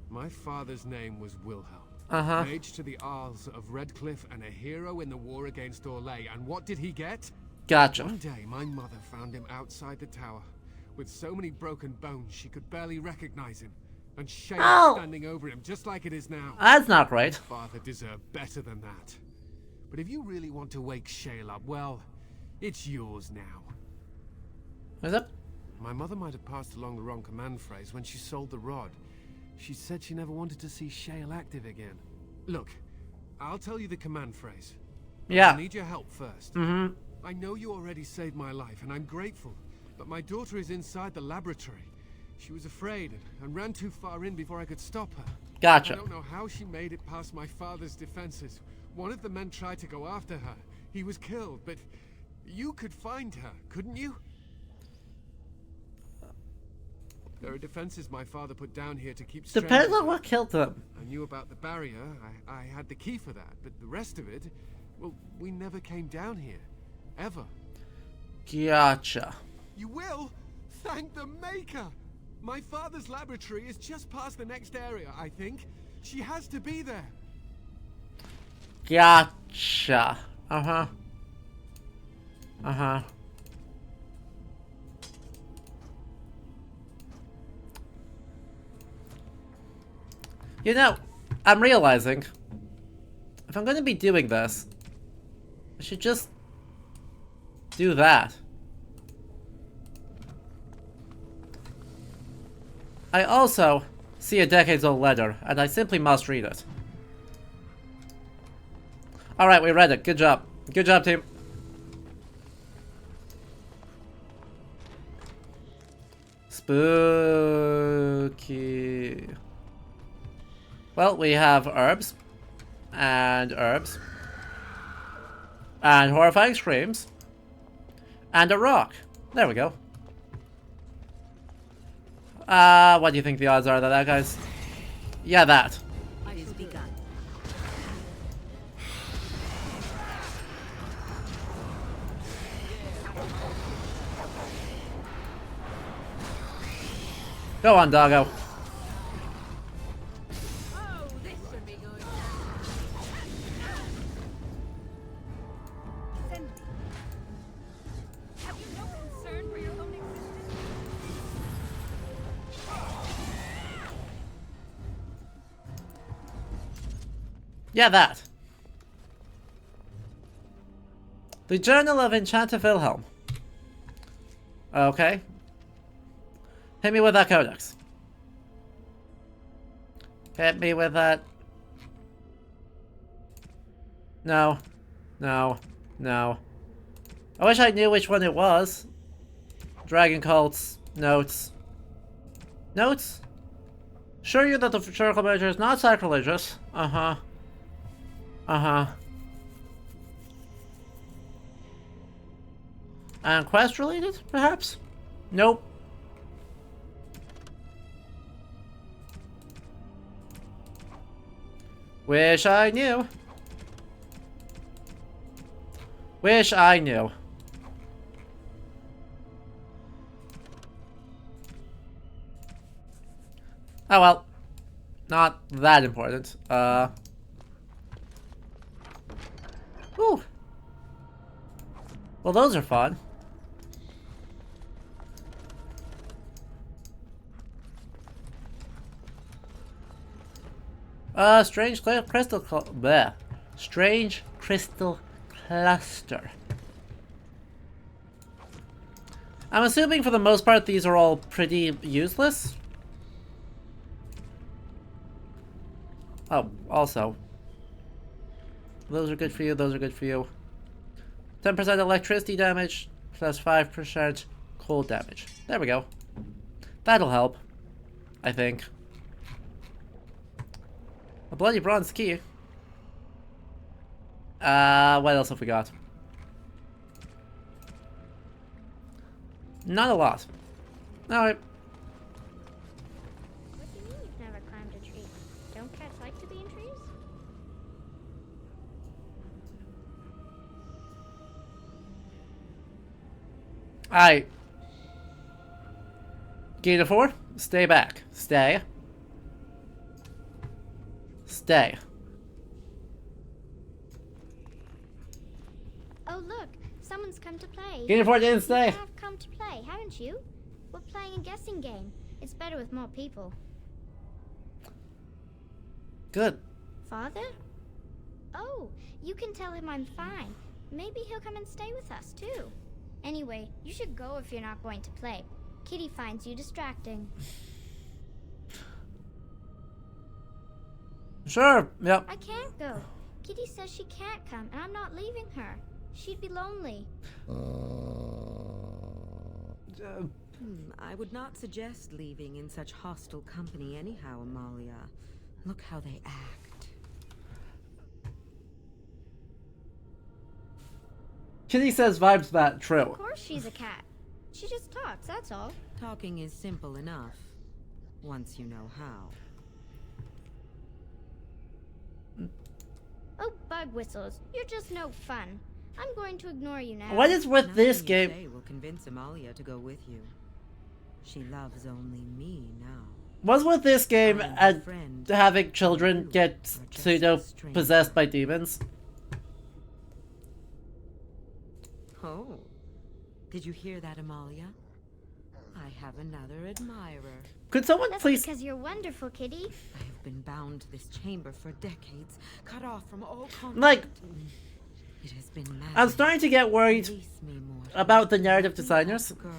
My father's name was Wilhelm. Uh-huh. Mage to the Isles of Redcliffe and a hero in the war against Orlais. And what did he get? Gotcha. One day, my mother found him outside the tower, with so many broken bones she could barely recognize him. And Shale standing over him, just like it is now. That's not right. Father deserved better than that. But if you really want to wake Shale up, well, it's yours now. Is it? My mother might have passed along the wrong command phrase when she sold the rod. She said she never wanted to see Shale active again. Look, I'll tell you the command phrase. Yeah. I need your help first. Mm-hmm. I know you already saved my life, and I'm grateful. But my daughter is inside the laboratory. She was afraid and ran too far in before I could stop her. Gotcha. I don't know how she made it past my father's defenses. One of the men tried to go after her. He was killed, but you could find her, couldn't you? There are defenses my father put down here to keep strangers Depends on out. what killed them. I knew about the barrier. I had the key for that, but the rest of it, well, we never came down here. Ever. Gotcha. You will? Thank the Maker! My father's laboratory is just past the next area, I think. She has to be there. Gotcha. Uh-huh. Uh-huh. You know, I'm realizing, if I'm going to be doing this, I should just do that. I also see a decades-old letter, and I simply must read it. Alright, we read it. Good job. Good job, team. Spooky. Well, we have herbs. And herbs. And horrifying screams. And a rock. There we go. What do you think the odds are that guy's... Yeah, that. It is begun. Go on, doggo. Oh, this should be good. Send. Have you no concern for your own existence? Yeah, that. The Journal of Enchanted Wilhelm. Okay. Hit me with that codex. Hit me with that. No. No. No. I wish I knew which one it was. Dragon cults. Notes. Notes? Assure you that the satirical measure is not sacrilegious. Uh-huh. Uh-huh. And quest related, perhaps? Nope. Wish I knew. Wish I knew. Oh well. Not that important. Ooh. Well, those are fun. Strange crystal bleh. Strange crystal cluster. I'm assuming for the most part these are all pretty useless. Oh, also. Those are good for you, those are good for you. 10% electricity damage, plus 5% cold damage. There we go. That'll help. I think. A bloody bronze key. What else have we got? Not a lot. Alright. What do you mean you've never climbed a tree? Don't cats like to be in trees? Alright. Gator 4, stay back. Stay. Stay. Oh look, someone's come to play. Gator 4 didn't stay. You have come to play, haven't you? We're playing a guessing game. It's better with more people. Good. Father? Oh, you can tell him I'm fine. Maybe he'll come and stay with us too. Anyway, you should go if you're not going to play. Kitty finds you distracting. Sure, yep. I can't go. Kitty says she can't come, and I'm not leaving her. She'd be lonely. I would not suggest leaving in such hostile company anyhow, Amalia. Look how they act. Kitty says vibes that true. Of course she's a cat. She just talks, that's all. Talking is simple enough, once you know how. Oh, bug whistles. You're just no fun. I'm going to ignore you now. What is with this game? Nothing you say will convince Amalia to go with you. She loves only me now. What's with this game and having children get pseudo-possessed by demons? Oh, did you hear that, Amalia? I have another admirer. Could someone That's please... because you're wonderful, Kitty. I have been bound to this chamber for decades, cut off from all contact. Like... It has been I'm starting to get worried about the narrative designers. Girl.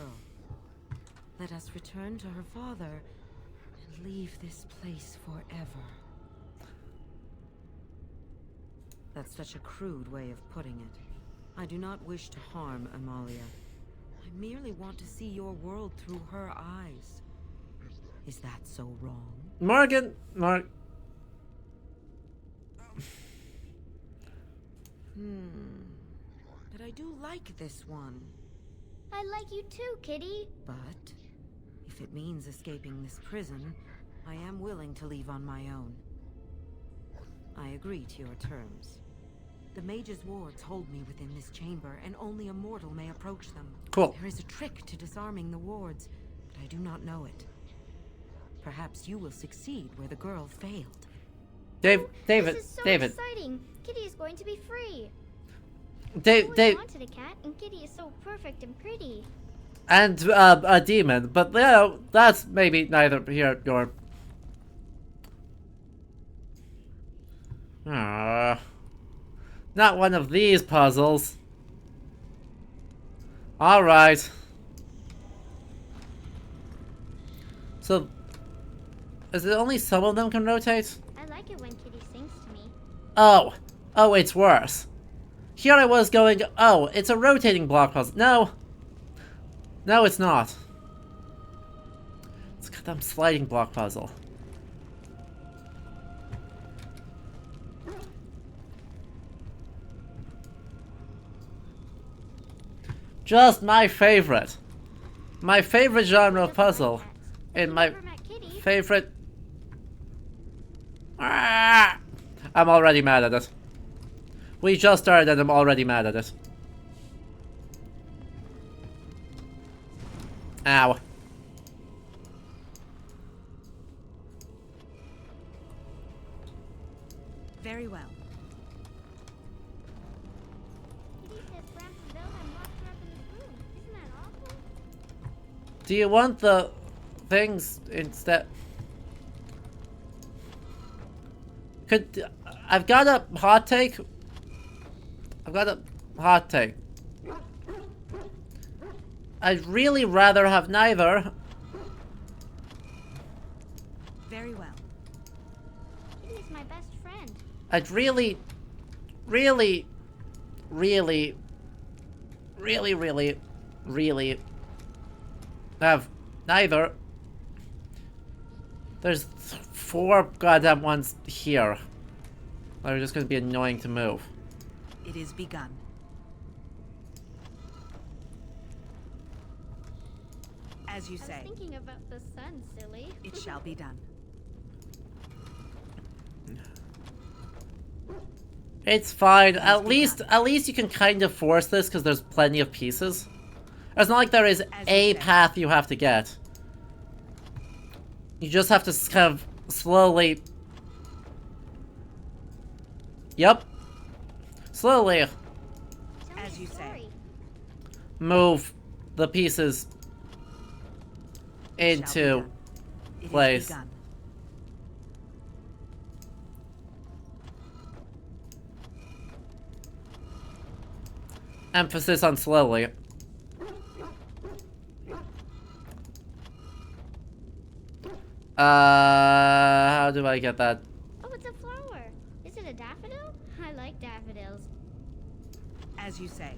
Let us return to her father and leave this place forever. That's such a crude way of putting it. I do not wish to harm Amalia. I merely want to see your world through her eyes. Is that so wrong? Morgan, But I do like this one. I like you too, Kitty. But if it means escaping this prison, I am willing to leave on my own. I agree to your terms. The mage's wards hold me within this chamber, and only a mortal may approach them. Cool. There is a trick to disarming the wards, but I do not know it. Perhaps you will succeed where the girl failed. David, This is so David. exciting. Kitty is going to be free. I Dave, always wanted a cat, and Kitty is so perfect and pretty. and a demon, but you know, that's maybe neither here nor. Not one of these puzzles. Alright. So, is it only some of them can rotate? I like it when Kitty sings to me. Oh. Oh, it's worse. Here I was going, oh, it's a rotating block puzzle. No. No, it's not. It's a goddamn sliding block puzzle. Just my favorite. My favorite genre of puzzle. And my favorite... Ah! I'm already mad at it. We just started and I'm already mad at it. Ow. Very well. Kitty says Bram's Velheim locked her up in this room. Isn't that awful? Do you want the things instead? I've got a hot take. I'd really rather have neither. Very well. Kitty is my best friend. I'd really have neither. There's 4 goddamn ones here. They're just gonna be annoying to move. It is begun. As you I say, was thinking about the sun, silly. it shall be done. It's fine. At least you can kind of force this because there's plenty of pieces. It's not like there is a path you have to get. You just have to kind of slowly... Yep. Slowly As you say, move the pieces into it place. is begun. Emphasis on slowly. How do I get that? Oh, it's a flower. Is it a daffodil? I like daffodils. As you say.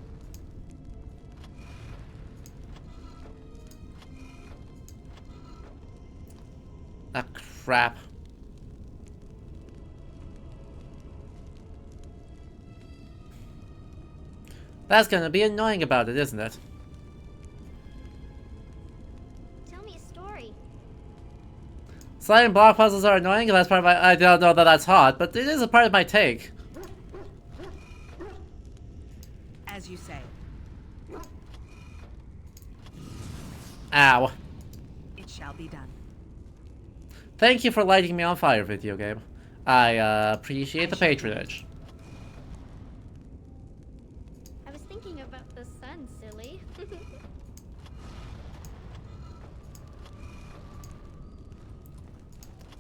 Ah, crap. That's gonna be annoying about it, isn't it? Tell me a story. Sliding block puzzles are annoying, that's part of my... I don't know that that's hot, but it is a part of my take. As you say. Ow. It shall be done. Thank you for lighting me on fire, video game. I appreciate the patronage. I was thinking about the sun, silly.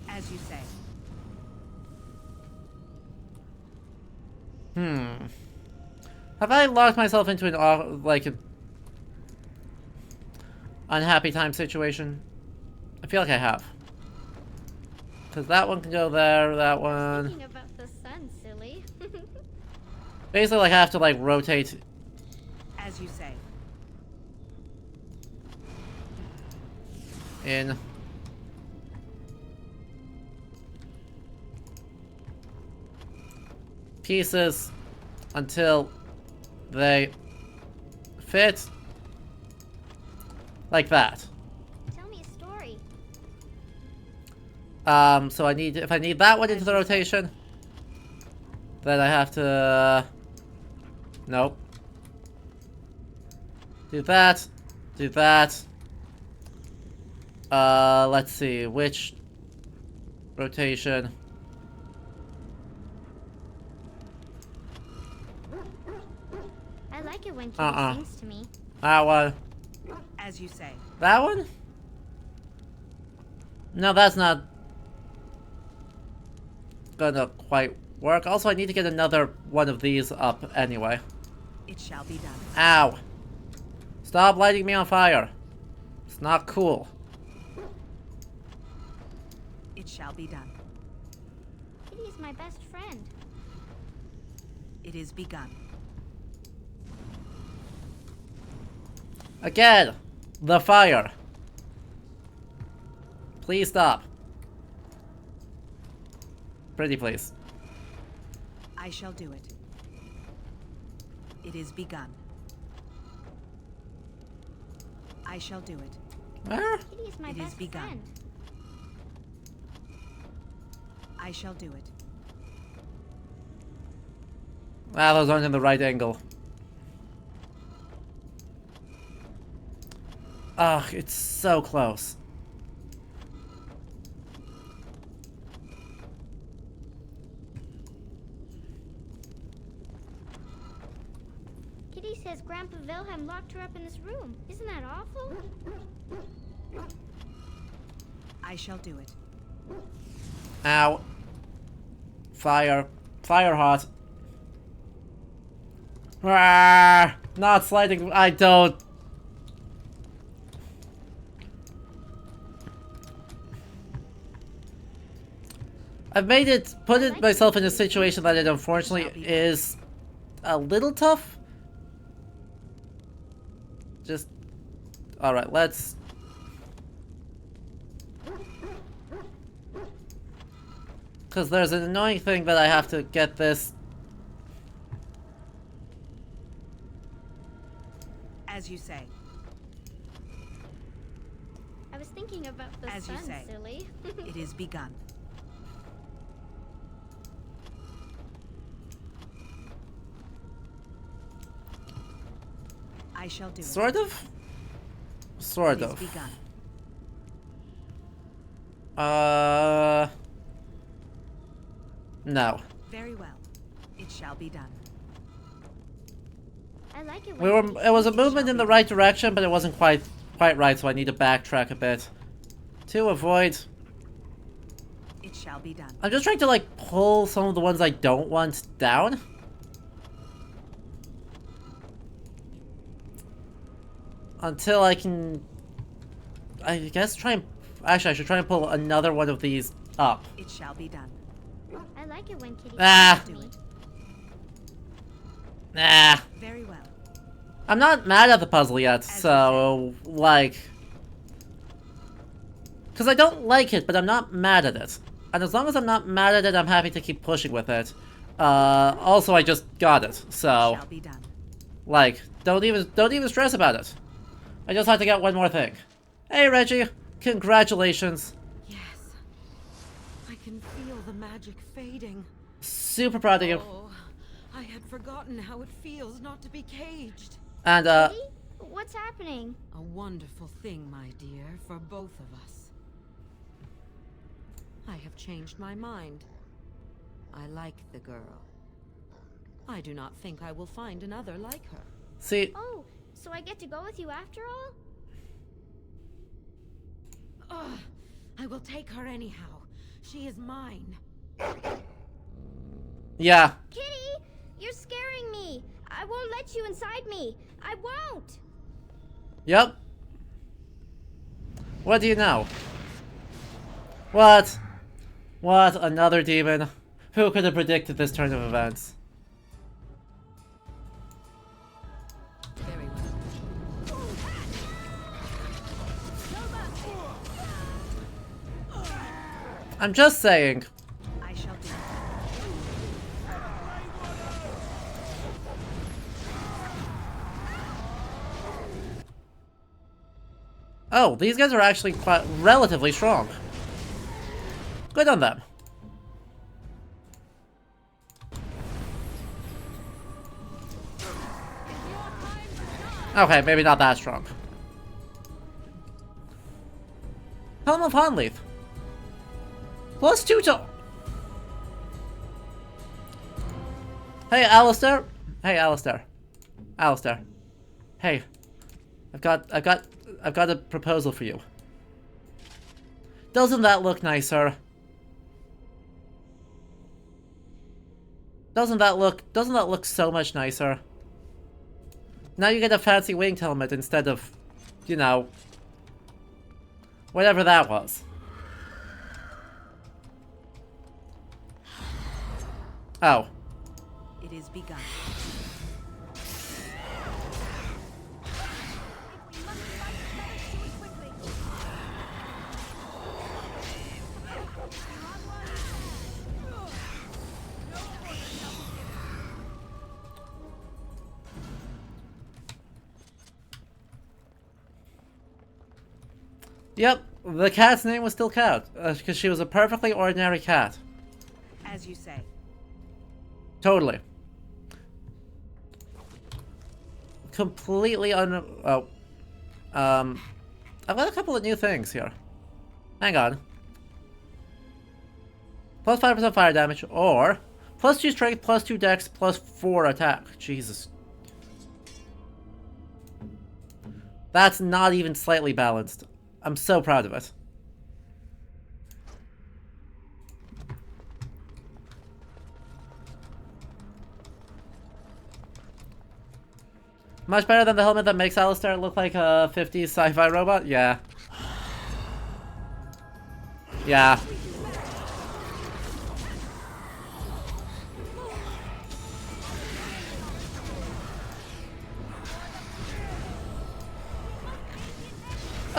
As you say. Have I locked myself into an, like, an unhappy time situation? I feel like I have. Because that one can go there, that one... Thinking about the sun, silly. Basically, like, I have to, like, rotate... As you say. in. pieces until they fit like that. Tell me a story. So if I need that one into the rotation, then I have to, nope. Do that, do that. Let's see, which rotation? I like it when Kitty sings to me. That one. As you say. That one? No, that's not gonna quite work. Also, I need to get another one of these up anyway. It shall be done. Ow. Stop lighting me on fire. It's not cool. It shall be done. Kitty is my best friend. It is begun. Again, the fire. Please stop. Pretty please. I shall do it. It is begun. I shall do it. Where? Kitty is my It best is begun. friend. I shall do it. Ah, those aren't in the right angle. Ugh, it's so close. Kitty says Grandpa Wilhelm locked her up in this room. Isn't that awful? I shall do it. Ow. Fire. Fire hot. Ah, not sliding. I don't. I've put myself in a situation that it unfortunately is a little tough. Just, alright, let's. Because there's an annoying thing that I have to get this. As you say. I was thinking about the As sun, you say. silly. It is begun. I shall do it. Sort of? Sort It is of. begun. No. Very well. It shall be done. I like it when It was a movement in the right direction, but it wasn't quite right, so I need to backtrack a bit. To avoid. It shall be done. I'm just trying to like pull some of the ones I don't want down. Until I can, I guess actually I should try and pull another one of these up. It shall be done. I like it when Kitty Ah. sings to me. Nah. Very well. I'm not mad at the puzzle yet, so like, because I don't like it, but I'm not mad at it. And as long as I'm not mad at it, I'm happy to keep pushing with it. Also, I just got it, so Shall be done. like, don't even stress about it. I just have to get one more thing. Hey, Reggie, congratulations. Yes. I can feel the magic fading. Super proud of you. Oh, I had forgotten how it feels not to be caged. And Kitty? What's happening? A wonderful thing, my dear, for both of us. I have changed my mind. I like the girl. I do not think I will find another like her. see, Oh, so I get to go with you after all? Ugh, I will take her anyhow. She is mine. yeah, Kitty, you're scaring me. I won't let you inside me. I won't. yep. What do you know? What? What? Another demon? Who could have predicted this turn of events? Very well. I'm just saying. I shall do it. Oh, these guys are actually quite relatively strong. Good on them. Okay, maybe not that strong. Helm of Honleaf. +2 to... Hey, Alistair. Hey, Alistair. Alistair. Hey. I've got a proposal for you. Doesn't that look nicer? Doesn't that look so much nicer? Now you get a fancy winged helmet instead of, you know, whatever that was. Oh. It is begun. Yep, the cat's name was still Cat, because she was a perfectly ordinary cat. As you say. Totally. Completely oh. I've got a couple of new things here. Hang on. Plus 5% fire damage, or +2 strength, +2 dex, +4 attack. Jesus. That's not even slightly balanced. I'm so proud of it. Much better than the helmet that makes Alistair look like a 50s sci-fi robot? Yeah. Yeah.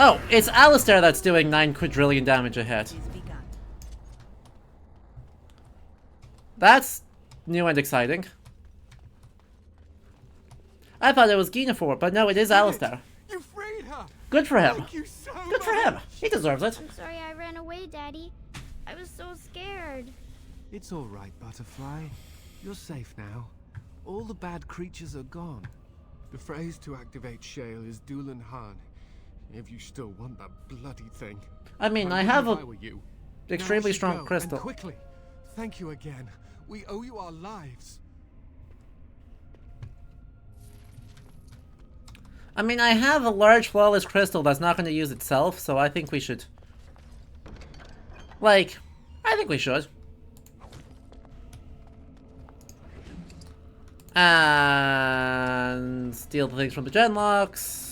Oh, it's Alistair that's doing 9 quadrillion damage a hit. That's new and exciting. I thought it was Guinevere, but no, it is Alistair. You freed her. Good for him. Thank you so Good for him. He deserves it. I'm sorry I ran away, Daddy. I was so scared. It's all right, Butterfly. You're safe now. All the bad creatures are gone. The phrase to activate Shale is Dulan Han. If you still want that bloody thing. I mean, I have a Now extremely I should strong go, crystal. and quickly. Thank you again. We owe you our lives. I mean, I have a large flawless crystal that's not going to use itself, so I think we should... Like, I think we should. And steal the things from the genlocks.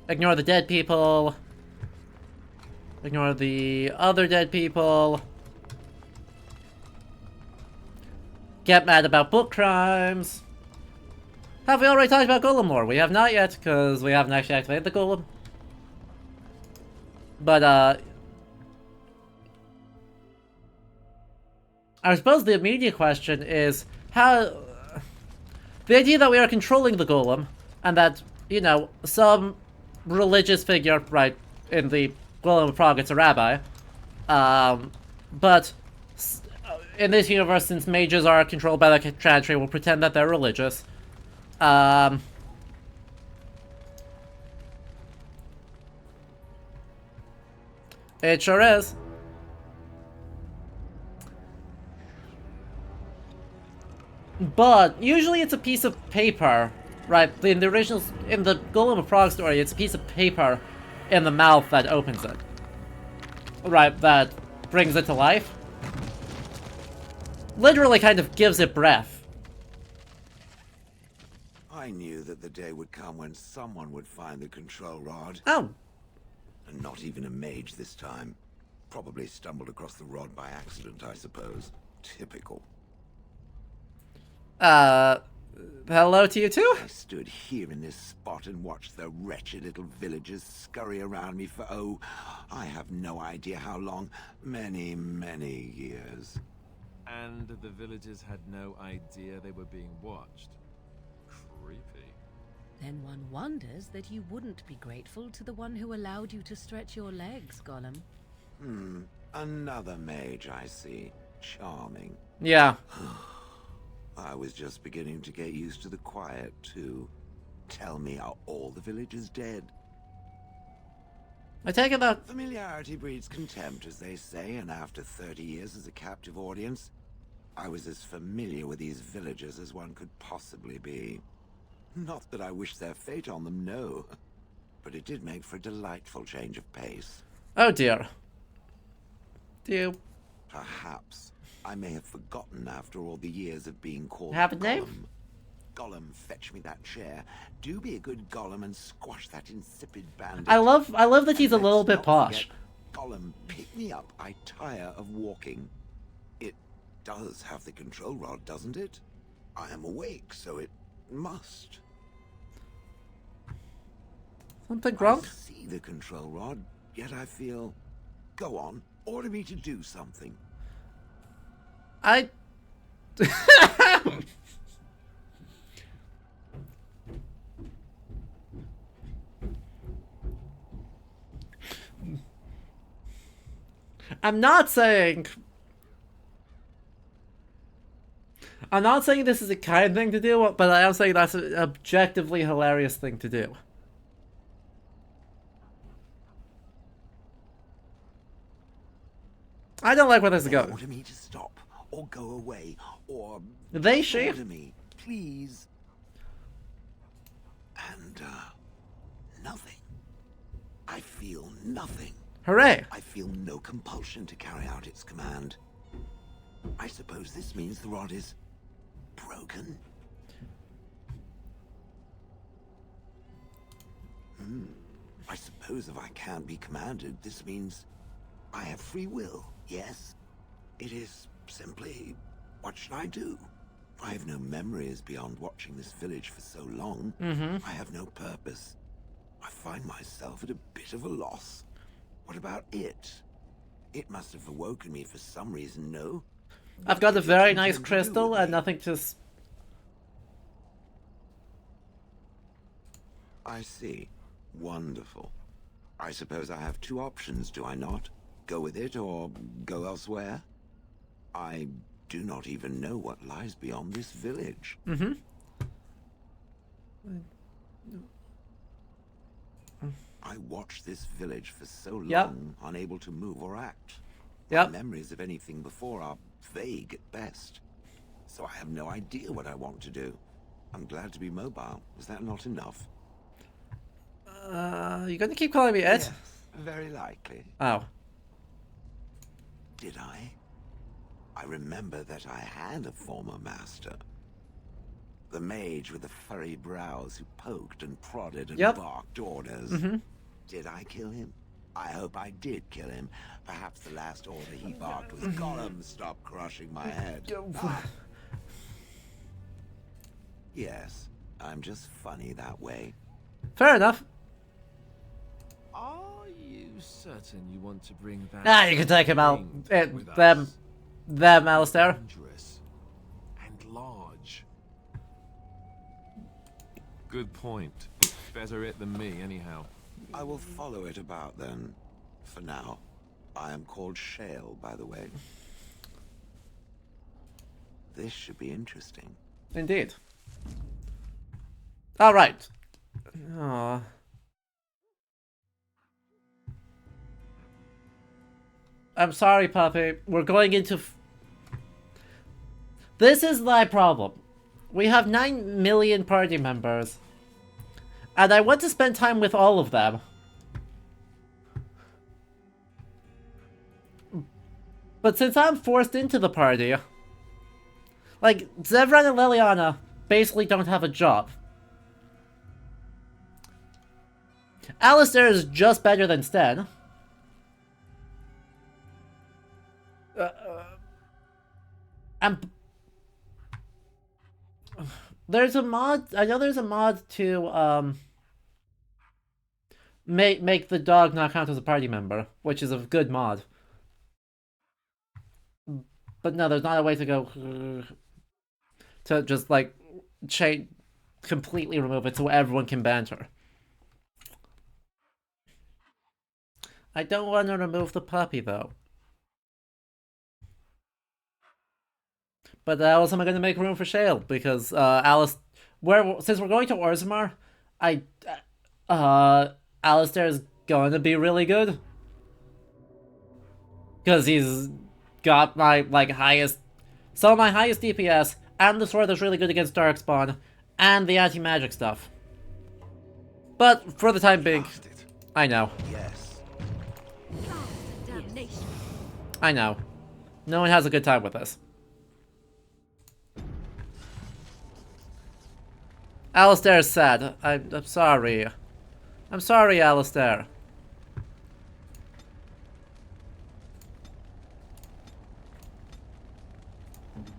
Ignore the dead people. Ignore the other dead people. Get mad about book crimes. Have we already talked about Golem lore? We have not yet, because we haven't actually activated the Golem. But, I suppose the immediate question is, how... The idea that we are controlling the Golem, and that, you know, some religious figure, right, in the Golem of Prague, it's a rabbi, but in this universe, since mages are controlled by the Chantry, we'll pretend that they're religious. It sure is. But usually it's a piece of paper, right? In the original, in the Golem of Prague story, it's a piece of paper in the mouth that opens it. Right, that brings it to life. Literally kind of gives it breath. I knew that the day would come when someone would find the control rod. Oh. And not even a mage this time. Probably stumbled across the rod by accident, I suppose. Typical. Hello to you too? I stood here in this spot and watched the wretched little villagers scurry around me for, oh, I have no idea how long. Many, many years. And the villagers had no idea they were being watched. Creepy. Then one wonders that you wouldn't be grateful to the one who allowed you to stretch your legs, Gollum. Another mage, I see. Charming. Yeah. I was just beginning to get used to the quiet, too. Tell me, are all the villagers dead? I take it that... Familiarity breeds contempt, as they say, and after 30 years as a captive audience, I was as familiar with these villagers as one could possibly be. Not that I wish their fate on them, no. But it did make for a delightful change of pace. Oh dear. Do you Perhaps I may have forgotten after all the years of being called have a Gollum. name? Gollum, fetch me that chair. Do be a good Gollum and squash that insipid bandit. I love that he's a And little let's bit not posh. forget, Gollum, pick me up. I tire of walking. It does have the control rod, doesn't it? I am awake, so it must. Something wrong? I see the control rod, yet I feel... Go on, order me to do something. I... I'm not saying this is a kind thing to do, but I am saying that's an objectively hilarious thing to do. I don't like where this is going. Order me to stop, or go away, or... She? Order me, please. And, nothing. I feel nothing. Hooray! I feel no compulsion to carry out its command. I suppose this means the rod is... broken? I suppose if I can't be commanded, this means I have free will, yes? It is simply, what should I do? I have no memories beyond watching this village for so long. I have no purpose. I find myself at a bit of a loss. What about it? It must have awoken me for some reason, no? I've got a very nice crystal and nothing to... I see. Wonderful. I suppose I have two options, do I not? Go with it or go elsewhere? I do not even know what lies beyond this village. I watched this village for so long, unable to move or act. My memories of anything before are vague at best. So I have no idea what I want to do. I'm glad to be mobile. Is that not enough? You're gonna keep calling me Ed? Yes, very likely. Oh. Did I? I remember that I had a former master. The mage with the furry brows who poked and prodded and barked orders. Did I kill him? I hope I did kill him. Perhaps the last order he barked was, Gollum, stop crushing my head. Yes, I'm just funny that way. Fair enough. Are you certain you want to bring that? Ah, you can take him out. Them, Alistair. Dangerous and large. Good point. Better it than me, anyhow. I will follow it about then. For now. I am called Shale, by the way. This should be interesting. Indeed. All right. Aww. I'm sorry, Puppy. We're going into... This is my problem. We have 9 million party members. And I want to spend time with all of them. But since I'm forced into the party... Like, Zevran and Leliana basically don't have a job. Alistair is just better than Sten. And there's a mod. I know there's a mod to make the dog not count as a party member, which is a good mod. But no, there's not a way to go to just like change completely remove it so everyone can banter. I don't want to remove the puppy, though. But also, am I going to make room for Shale? Because, Alice... since we're going to Orzammar, Alistair is going to be really good. Because he's got my, like, highest... some of my highest DPS, and the sword that's really good against Darkspawn, and the anti-magic stuff. But, for the time being... I know. Yes. I know. No one has a good time with this. Alistair is sad. I'm sorry. I'm sorry, Alistair.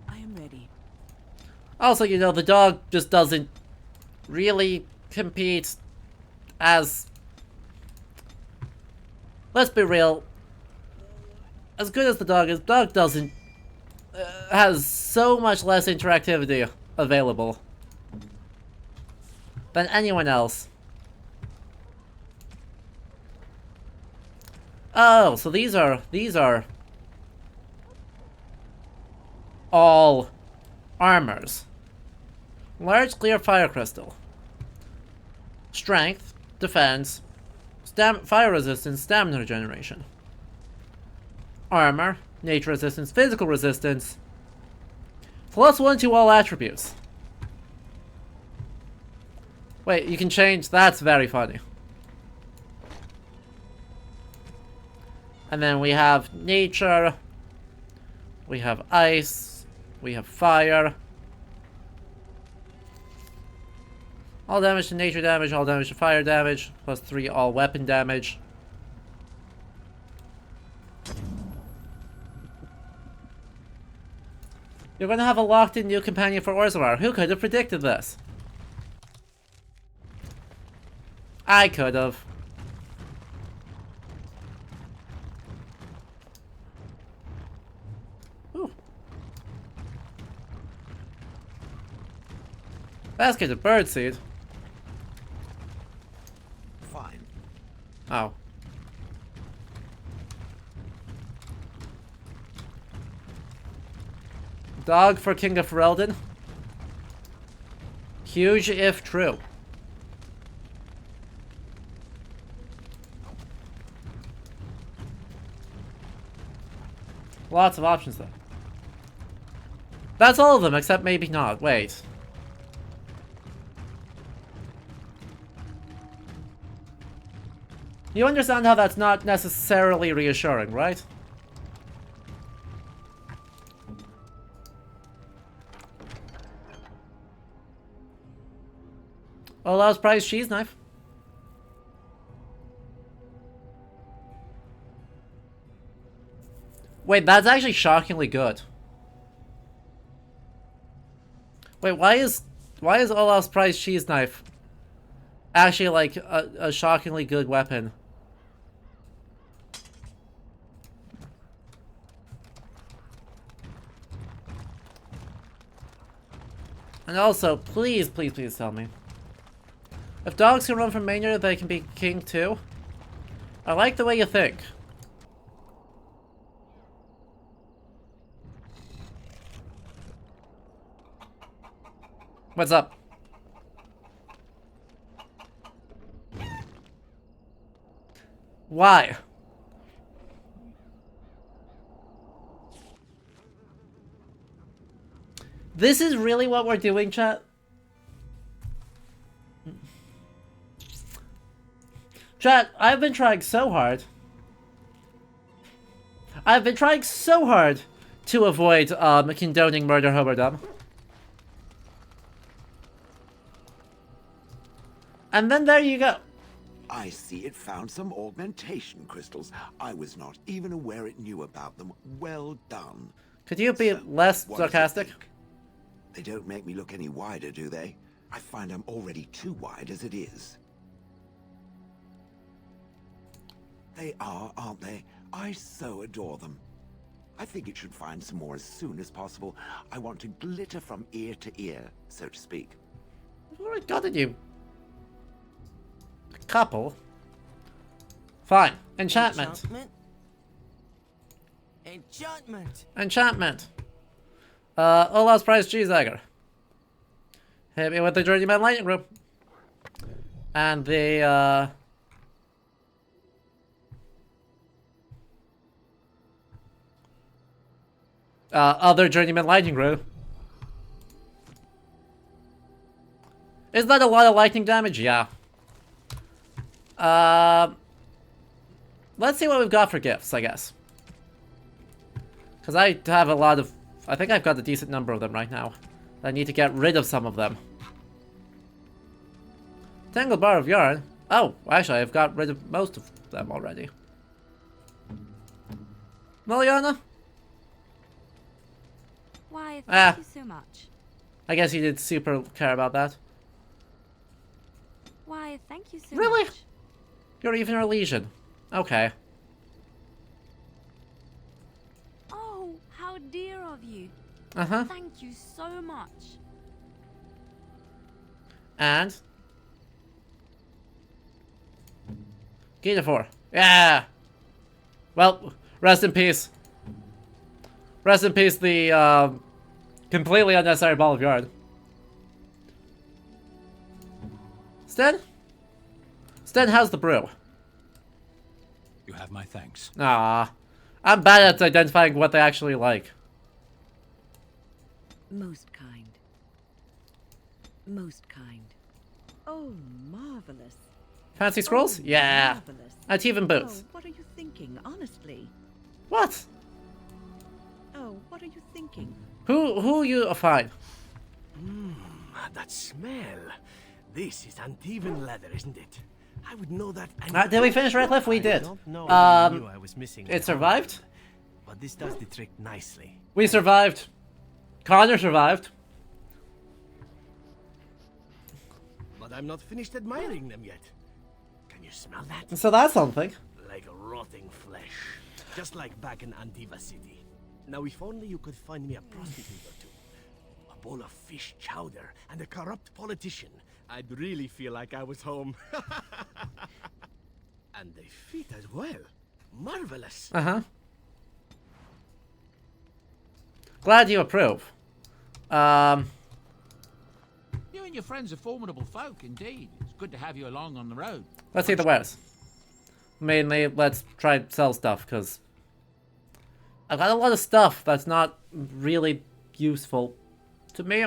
I am ready. Also, you know, the dog just doesn't really compete as... let's be real. As good as the dog doesn't... has so much less interactivity available than anyone else. Oh, so these are all armors. Large clear fire crystal. Strength, defense, fire resistance, stamina regeneration. Armor, nature resistance, physical resistance. +1 to all attributes. Wait, you can change. That's very funny. And then we have nature. We have ice. We have fire. All damage to nature damage, all damage to fire damage, +3 all weapon damage. You're gonna have a locked-in new companion for Orzammar. Who could have predicted this? I could have. Ooh. Basket of birdseed. Fine. Oh. Dog for King of Ferelden. Huge if true. Lots of options though. That's all of them, except maybe not. Wait. You understand how that's not necessarily reassuring, right? Allows prize cheese knife. Wait, that's actually shockingly good. Wait, why is Olaf's prize cheese knife actually like a shockingly good weapon? And also, please, please, please tell me. If dogs can run from Maynard, they can be king too? I like the way you think. What's up? Why? This is really what we're doing, chat? Chat, I've been trying so hard. I've been trying so hard to avoid condoning murder hobardom. And then there you go. I see it found some augmentation crystals. I was not even aware it knew about them. Well done. Could you be less sarcastic? They don't make me look any wider, do they? I find I'm already too wide as it is. They are, aren't they? I so adore them. I think it should find some more as soon as possible. I want to glitter from ear to ear, so to speak. I've already gotten you a couple. Fine. Enchantment. Enchantment. Olaf's Prize Cheeseegger. Hit me with the Journeyman Lightning Group. And the, other Journeyman Lightning Group. Is that a lot of lightning damage? Yeah. Let's see what we've got for gifts, I guess. Because I have a lot of... I think I've got a decent number of them right now. I need to get rid of some of them. Tangled Bar of Yarn. Oh, actually, I've got rid of most of them already. Liliana? Why, thank you so much. I guess you did super care about that. Why, thank you so really? much. You're even a legion. Okay. Oh, how dear of you. Uh-huh. Thank you so much. And? Getafor. Yeah! Well, rest in peace. Rest in peace, the, completely unnecessary ball of yarn. Sten? Sten, how's the brew? You have my thanks. Ah, I'm bad at identifying what they actually like. Most kind. Most kind. Oh, marvelous. Fancy scrolls? Yeah. Marvelous. At even boots. Oh, what are you thinking, honestly? What? Oh, what are you thinking? Who you fine? That smell. This is Antivan leather, isn't it? I would know that. Did we finish Redcliffe? We did. No, I knew I was missing. It survived? But this does the trick nicely. We survived. Connor survived. But I'm not finished admiring them yet. Can you smell that? So that's something. Like rotting flesh. Just like back in Antiva City. Now if only you could find me a prostitute or two. A bowl of fish chowder and a corrupt politician. I'd really feel like I was home. And they fit as well. Marvelous. Uh-huh. Glad you approve. You and your friends are formidable folk, indeed. It's good to have you along on the road. Let's see the wares. Mainly, let's try and sell stuff, because I've got a lot of stuff that's not really useful to me.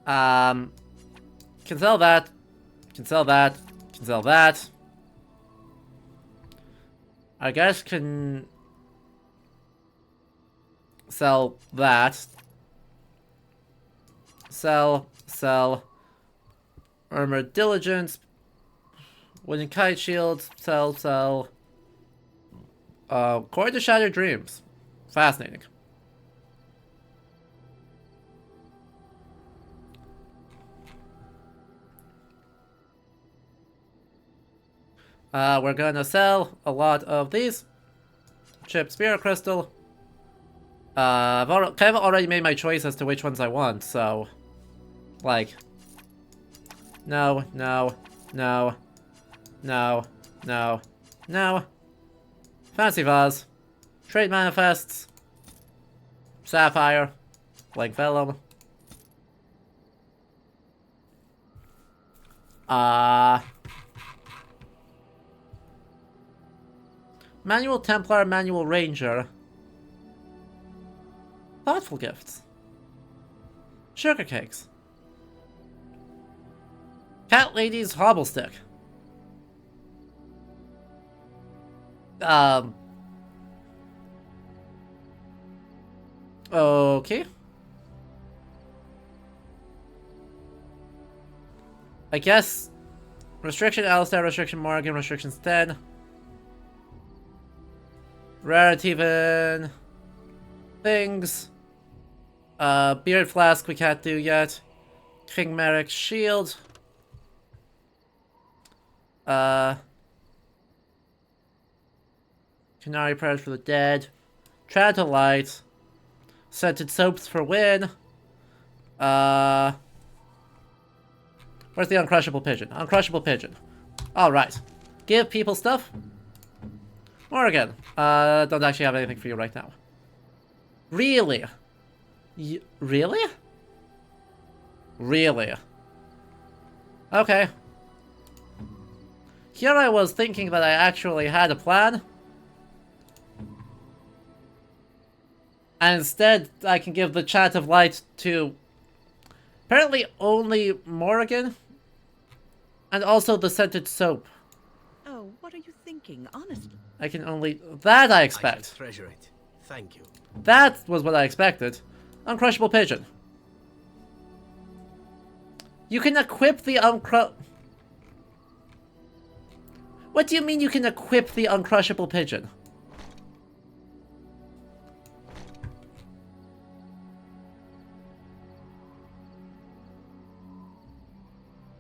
Can sell that. Can sell that. Can sell that. I guess can sell that. Sell. Armored Diligence. Wooden Kite Shields. Sell. Core to Shattered Dreams. Fascinating. We're gonna sell a lot of these. Chip Spirit Crystal. I've kind of already made my choice as to which ones I want, so... Like... No. Fancy Vase. Trade Manifests. Sapphire. Blank Vellum. Manual Templar, Manual Ranger. Thoughtful Gifts. Sugar Cakes. Cat Lady's Hobblestick. Okay. I guess Restriction Alistair, Restriction Morgan, Restrictions 10. Rarity even things. Beard Flask we can't do yet. King Merrick's Shield. Canary Prayers for the Dead. Trantalite. Scented Soaps for win. Where's the uncrushable pigeon? Uncrushable pigeon. Alright. Give people stuff. Morgan. Don't actually have anything for you right now. Really? Really? Really? Okay. Here I was thinking that I actually had a plan. And instead, I can give the Chant of Light to apparently only Morrigan. And also the scented soap. Oh, what are you thinking, honestly? I can only... That I expect. I treasure it. Thank you. That was what I expected. Uncrushable pigeon. You can equip the What do you mean you can equip the uncrushable pigeon?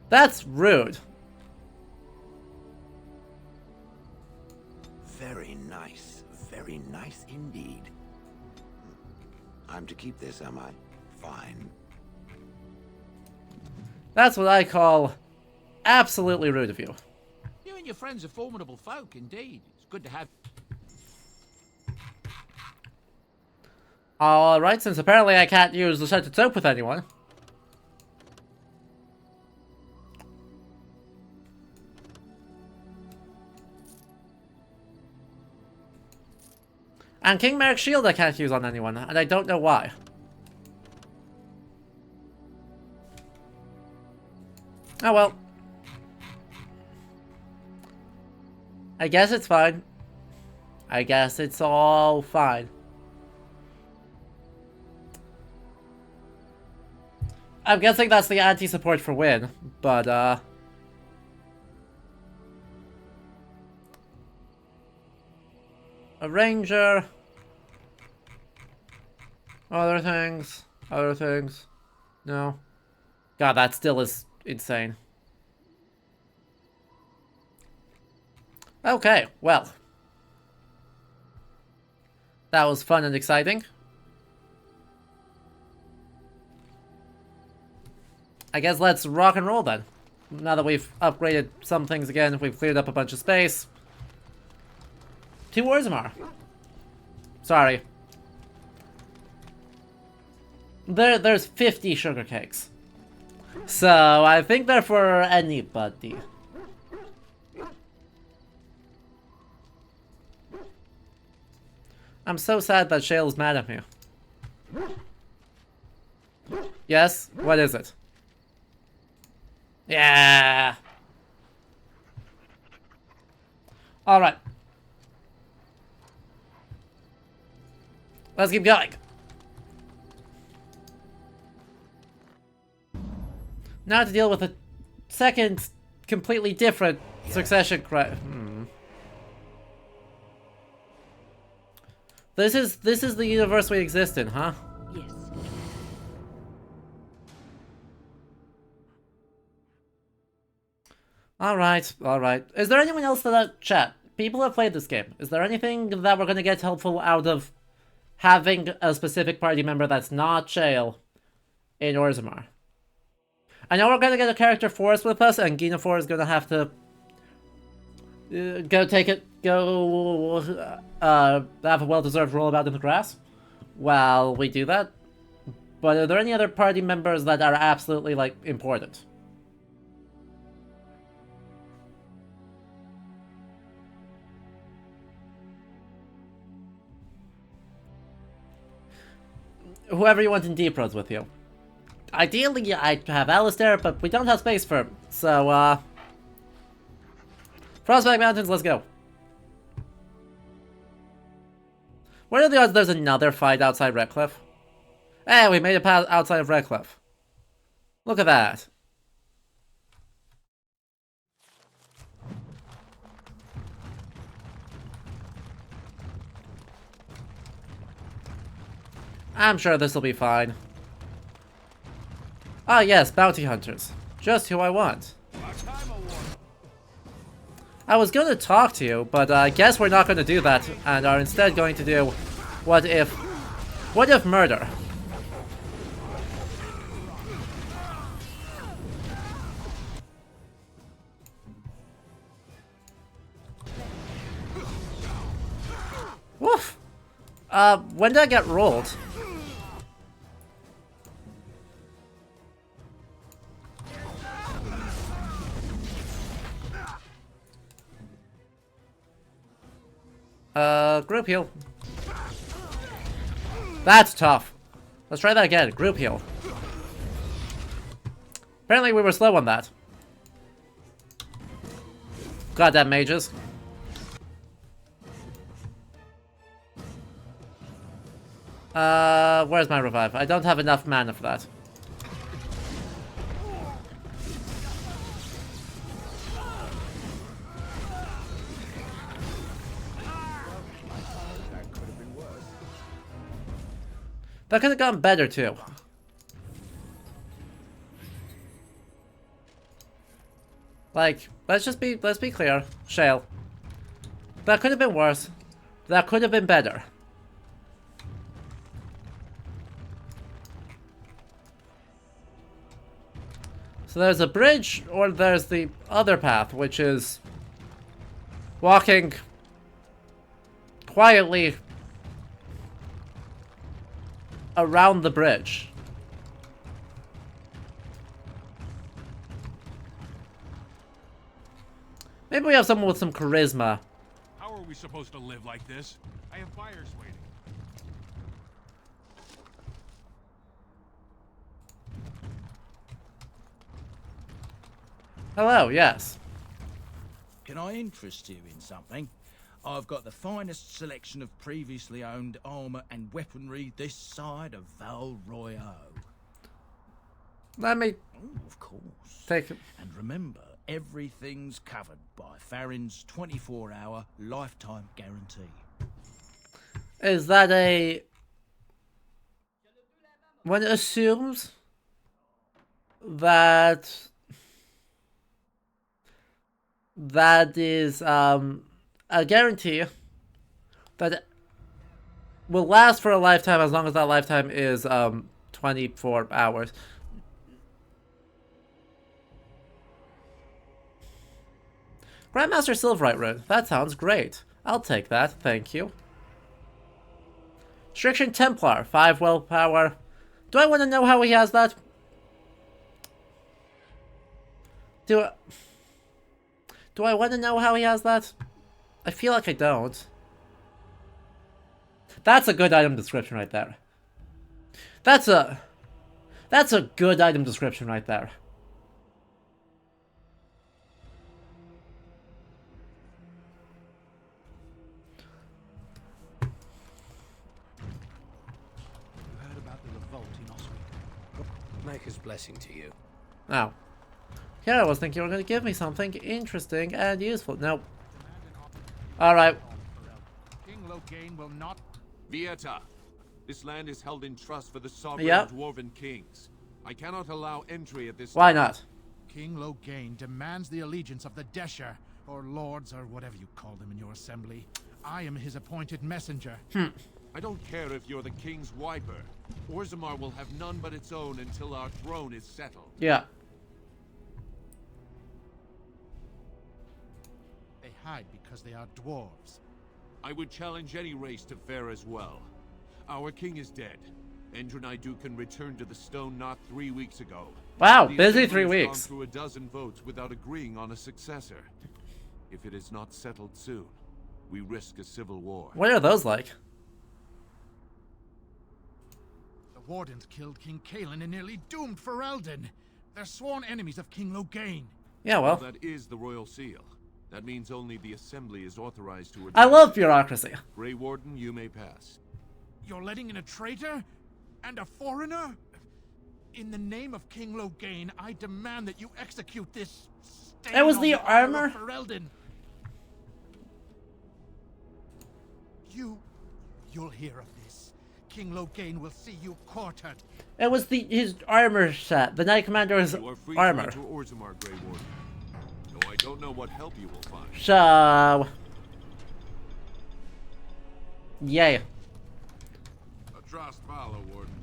That's rude. Very nice indeed. I'm to keep this, am I? Fine. That's what I call absolutely rude of you. You and your friends are formidable folk, indeed. It's good to have... Alright, since apparently I can't use the scented soap with anyone. And King Merrick's shield I can't use on anyone, and I don't know why. Oh well. I guess it's fine. I guess it's all fine. I'm guessing that's the anti-support for win, but a ranger. Other things. No. God, that still is insane. Okay, well. That was fun and exciting. I guess let's rock and roll then. Now that we've upgraded some things again, we've cleared up a bunch of space. To Orzammar. Sorry. There's 50 sugar cakes. So, I think they're for anybody. I'm so sad that Shale's mad at me. Yes? What is it? Yeah! Alright. Let's keep going. Now to deal with a second, completely different succession This is the universe we exist in, huh? Yes. Alright. Is there anyone else that chat? People have played this game. Is there anything that we're gonna get helpful out of having a specific party member that's not Shale in Orzammar? I know we're gonna get a character Forrest with us, and Gina4 is gonna have to have a well-deserved rollabout in the grass while we do that. But are there any other party members that are absolutely, like, important? Whoever you want in Deep Roads with you. Ideally, I'd have Alistair, but we don't have space for him. So, Frostback Mountains, let's go. What are the odds there's another fight outside Redcliffe? Hey, we made it past outside of Redcliffe. Look at that. I'm sure this will be fine. Ah yes, bounty hunters. Just who I want. I was going to talk to you, but I guess we're not going to do that, and are instead going to do what if murder? When did I get rolled? Group heal. That's tough. Let's try that again. Group heal. Apparently we were slow on that. Goddamn mages. Where's my revive? I don't have enough mana for that. That could have gone better too. Like, let's be clear, Shale. That could have been worse. That could have been better. So there's a bridge, or there's the other path, which is walking quietly around the bridge. Maybe we have someone with some charisma. How are we supposed to live like this? I have buyers waiting. Hello, yes. Can I interest you in something? I've got the finest selection of previously owned armor and weaponry this side of Val Royale. Let me... Oh, of course. Take it. And remember, everything's covered by Farron's 24-hour lifetime guarantee. Is that a... One assumes that... That is, a guarantee that will last for a lifetime as long as that lifetime is, 24 hours. Grandmaster Silverite Rune. That sounds great. I'll take that, thank you. Striction Templar, 5 willpower. Do I want to know how he has that? Do I want to know how he has that? I feel like I don't. That's a good item description right there. That's a good item description right there. Heard about the revolt in Oswald. Maker's blessing to you. Oh. Yeah, I was thinking you were going to give me something interesting and useful. Nope. Alright. King Loghain will not... Vieta, this land is held in trust for the sovereign dwarven kings. I cannot allow entry at this time. Why not? King Loghain demands the allegiance of the Desher, or lords, or whatever you call them in your assembly. I am his appointed messenger. I don't care if you're the king's wiper. Orzammar will have none but its own until our throne is settled. Yeah. They hide because they are dwarves. I would challenge any race to fare as well. Our king is dead. Endrunai Dukan returned to the Stone Knot 3 weeks ago. Wow, The busy Assembly 3 has weeks. gone through a dozen votes without agreeing on a successor. If it is not settled soon, we risk a civil war. What are those like? The Wardens killed King Kaelin and nearly doomed Ferelden. They're sworn enemies of King Loghain. Yeah, well. That is the royal seal. That means only the Assembly is authorized to... I love bureaucracy. Grey Warden, you may pass. You're letting in a traitor? And a foreigner? In the name of King Loghain, I demand that you execute this stain It was on the honor armor? of Ferelden. You'll hear of this. King Loghain will see you quartered. It was his armor set. The Knight Commander's You are free armor. to enter Orzammar, Grey Warden. Though I don't know what help you will find. So... Yay. Atrast Vala, Warden.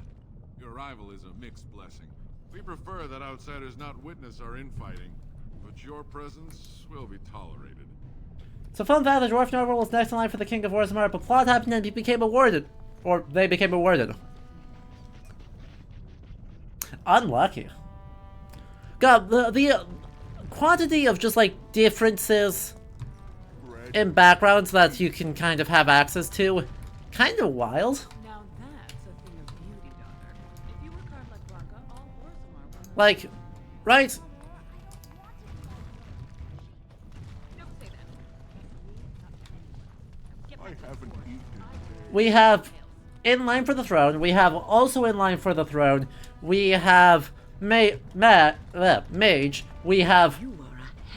Your arrival is a mixed blessing. We prefer that outsiders not witness our infighting, but your presence will be tolerated. So fun fact, the dwarf noble was next in line for the King of Orzammar, but plot happened and he became a warden. Or they became a warden. Unlucky. God, the quantity of just like differences in backgrounds that you can kind of have access to, kind of wild. Now that's a thing of beauty, daughter. If you were carved like Blanca, all Orzammar would. Like, right? We have in line for the throne. We have also in line for the throne. We have mage. We have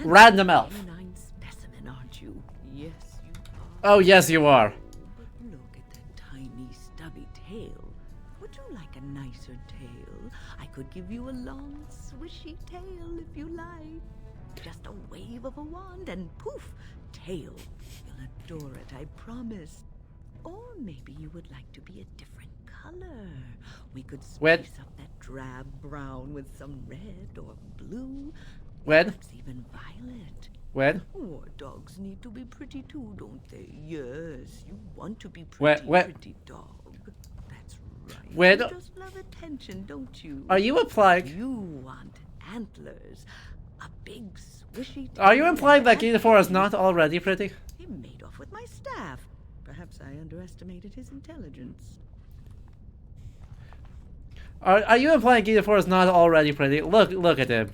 random elf. Specimen, aren't you? Yes, you are. Oh yes, you are. But look at that tiny, stubby tail. Would you like a nicer tail? I could give you a long, swishy tail if you like. Just a wave of a wand and poof, tail. You'll adore it, I promise. Or maybe you would like to be a different color. We could spice up that drab brown with some red or blue. Perhaps even violet. War dogs need to be pretty too, don't they? Yes, you want to be pretty, pretty dog. That's right. You just love attention, don't you? Are you implying? You want antlers. A big swishy tail. Are you implying that Gidefor is not already pretty? He made off with my staff. Perhaps I underestimated his intelligence. Are you implying Gidefor is not already pretty? Look at him.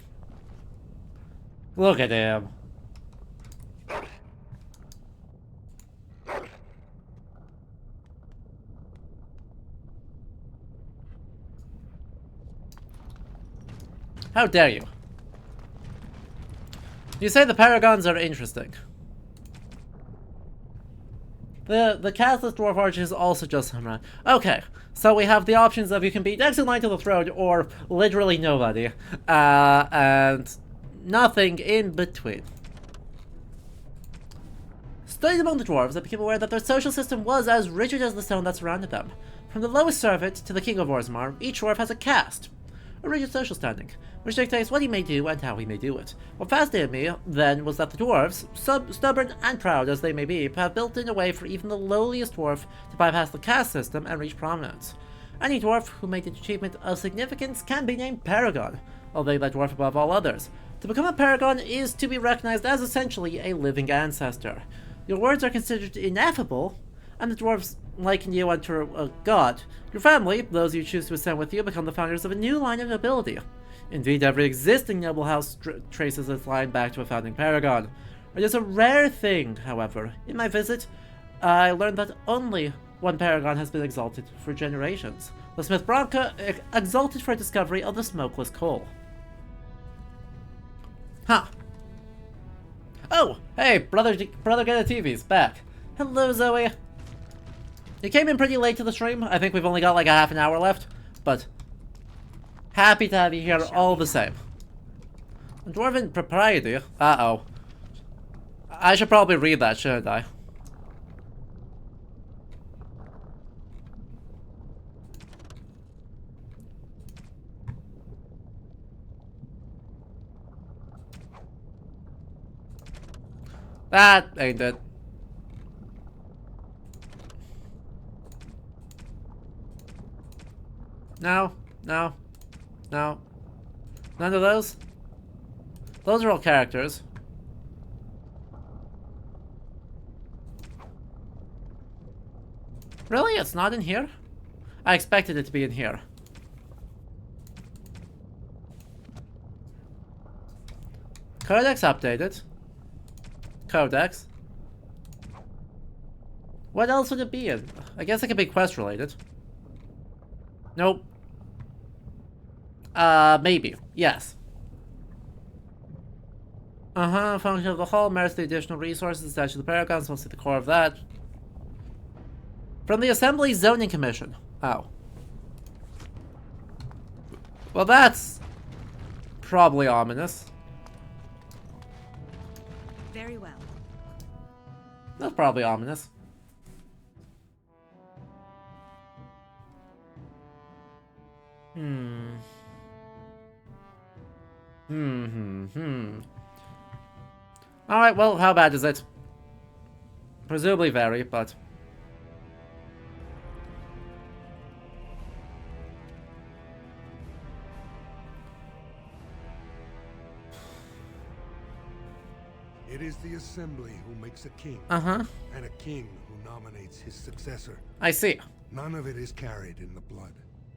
Look at him. How dare you? You say the paragons are interesting. The Castless Dwarf Archer is also just around. Okay, so we have the options of you can be next in line to the throne or literally nobody. And nothing in between. Studied among the dwarves, I became aware that their social system was as rigid as the stone that surrounded them. From the lowest servant to the king of Orzammar, each dwarf has a caste, a rigid social standing, which dictates what he may do and how he may do it. What fascinated me, then, was that the dwarves, stubborn and proud as they may be, have built in a way for even the lowliest dwarf to bypass the caste system and reach prominence. Any dwarf who made an achievement of significance can be named Paragon, although that dwarf above all others. To become a Paragon is to be recognized as essentially a living ancestor. Your words are considered ineffable, and the dwarves liken you unto a god. Your family, those you choose to ascend with you, become the founders of a new line of nobility. Indeed, every existing noble house traces its line back to a founding paragon. It is a rare thing, however. In my visit, I learned that only one paragon has been exalted for generations. The Smith Bronca, exalted for discovery of the smokeless coal. Huh. Oh, hey, Brother Get a TV's back. Hello, Zoe. You came in pretty late to the stream. I think we've only got like a half an hour left, but happy to have you here all the same. Dwarven propriety. Uh-oh. I should probably read that, shouldn't I? That ain't it. No, no, no. None of those? Those are all characters. Really? It's not in here? I expected it to be in here. Codex updated. Codex. What else would it be in? I guess it could be quest related. Nope. Maybe. Yes. Function of the hull merits the additional resources attached to the paragons. We'll see the core of that. From the Assembly Zoning Commission. Oh. Well, that's probably ominous. Very well. That's probably ominous. Alright, well, how bad is it? Presumably very, but It is the assembly who makes a king. Uh-huh. And a king who nominates his successor. I see. None of it is carried in the blood.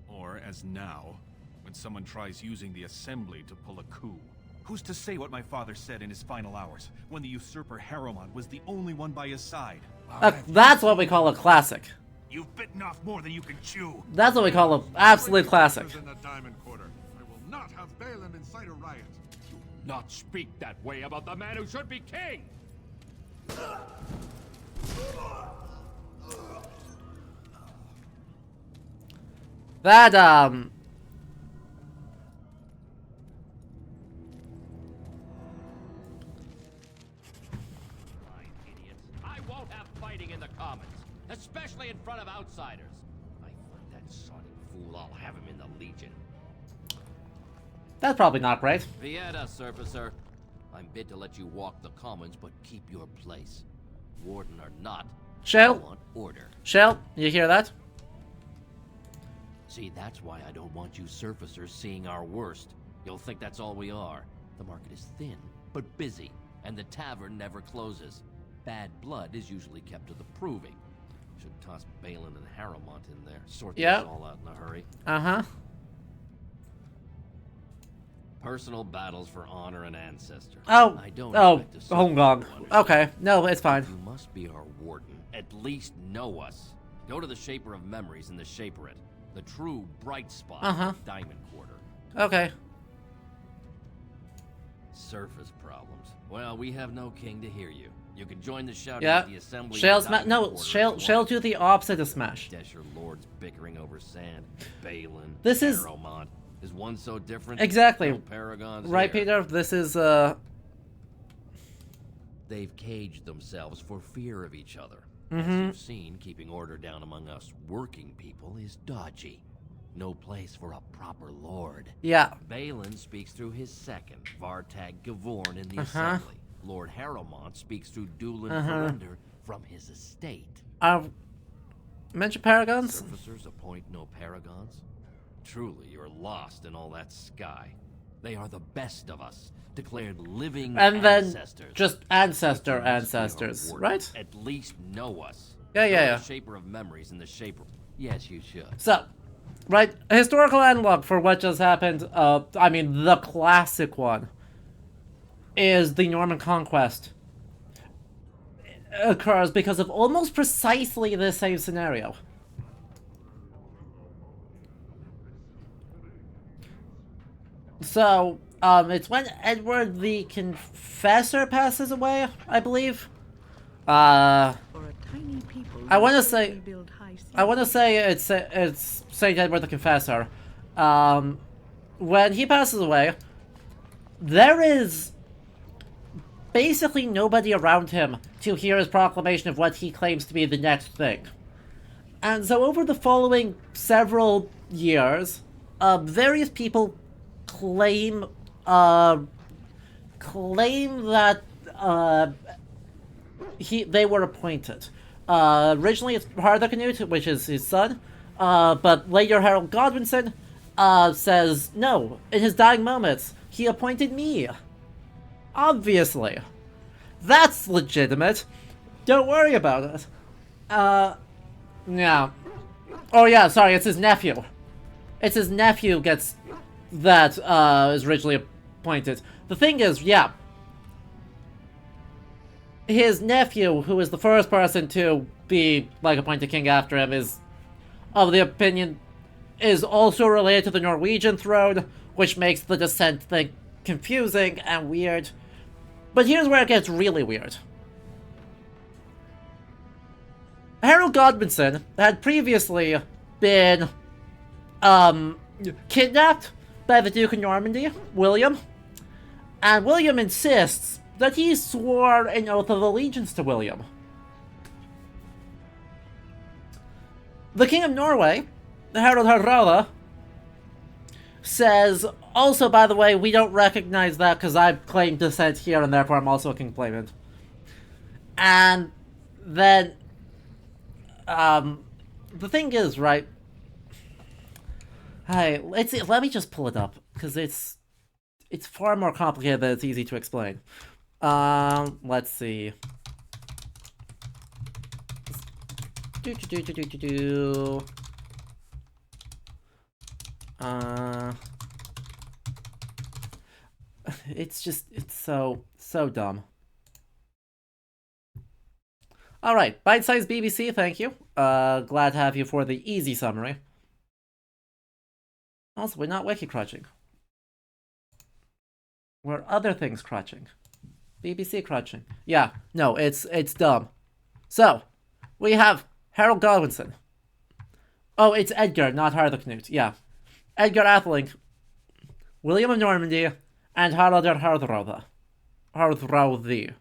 Or as now, when someone tries using the assembly to pull a coup. Who's to say what my father said in his final hours, when the usurper Harrowmont was the only one by his side? That's what we call a classic. You've bitten off more than you can chew. That's what we call an absolute classic. In the Diamond Quarter. I will not have Balin incite a riot. Do not speak that way about the man who should be king! That, Fine, idiots. I won't have fighting in the Commons, especially in front of outsiders. I find that sonic fool, I'll have him in the Legion. That's probably not great. Vieta, Surfacer. I'm bid to let you walk the Commons, but keep your place. Warden or not, Shale? I want order. Shale, you hear that? See, that's why I don't want you surfacers seeing our worst. You'll think that's all we are. The market is thin, but busy, and the tavern never closes. Bad blood is usually kept to the proving. Should toss Balin and Harrowmont in there. Sort this all out in a hurry. Uh-huh. Personal battles for honor and ancestor. Oh, I don't expect a hold on. Okay, no, it's fine. You must be our warden. At least know us. Go to the Shaper of Memories in the Shaperate. The true bright spot of the Diamond Quarter. Okay. Surface problems. Well, we have no king to hear you. You can join the shouting Yeah. at the assembly. Shale do the opposite of smash. Desher lords bickering over sand. Balin. This is Harrowmont. Is one so different? Exactly. No paragons right, here. Peter? This is They've caged themselves for fear of each other. Mhm. As you've seen, keeping order down among us working people is dodgy. No place for a proper lord. Yeah. Balin speaks through his second, Vartag Gavorn, in the assembly. Lord Harrowmont speaks through Doolin Ferender from his estate. Mention paragons? Surfacers appoint no paragons? Truly, you're lost in all that sky. They are the best of us, declared living And then ancestors. just ancestors, right? At least know us. Yeah. The Shaper of Memories and the Shaper. Yes, you should. So, right, a historical analog for what just happened, I mean, the classic one, is the Norman Conquest. It occurs because of almost precisely the same scenario. So, it's when Edward the Confessor passes away, I believe. I want to say it's Saint Edward the Confessor. When he passes away, there is basically nobody around him to hear his proclamation of what he claims to be the next thing. And so over the following several years, various people claim that they were appointed. Originally it's Harthacnut, which is his son, but later Harold Godwinson says, no, in his dying moments, he appointed me. Obviously. That's legitimate. Don't worry about it. Yeah. Oh yeah, sorry, it's his nephew. It's his nephew gets that is originally appointed. The thing is, yeah, his nephew, who is the first person to be appointed king after him, is of the opinion is also related to the Norwegian throne, which makes the descent thing confusing and weird. But here's where it gets really weird. Harold Godwinson had previously been kidnapped by the Duke of Normandy, William, and William insists that he swore an oath of allegiance to William. The King of Norway, Harald Hardrada, says, also, by the way, we don't recognize that because I claim descent here and therefore I'm also a king claimant. And then, the thing is, right, let me just pull it up, because it's far more complicated than it's easy to explain. Let's see. Do. It's so dumb. Alright, bite-sized BBC, thank you. Glad to have you for the easy summary. Also, we're not wiki crutching. We're other things crutching. BBC crutching. Yeah, no, it's dumb. So, we have Harold Godwinson. Oh, it's Edgar, not Harthacnut. Yeah. Edgar Atheling, William of Normandy, and Haraldur Hardrauthi.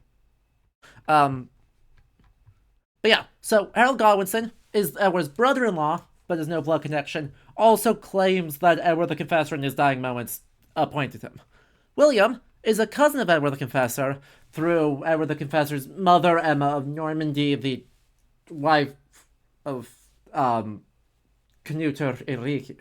But yeah, so Harold Godwinson is Edward's brother-in-law, but has no blood connection, also claims that Edward the Confessor in his dying moments appointed him. William is a cousin of Edward the Confessor through Edward the Confessor's mother, Emma of Normandy, the wife of Knutur Enrique.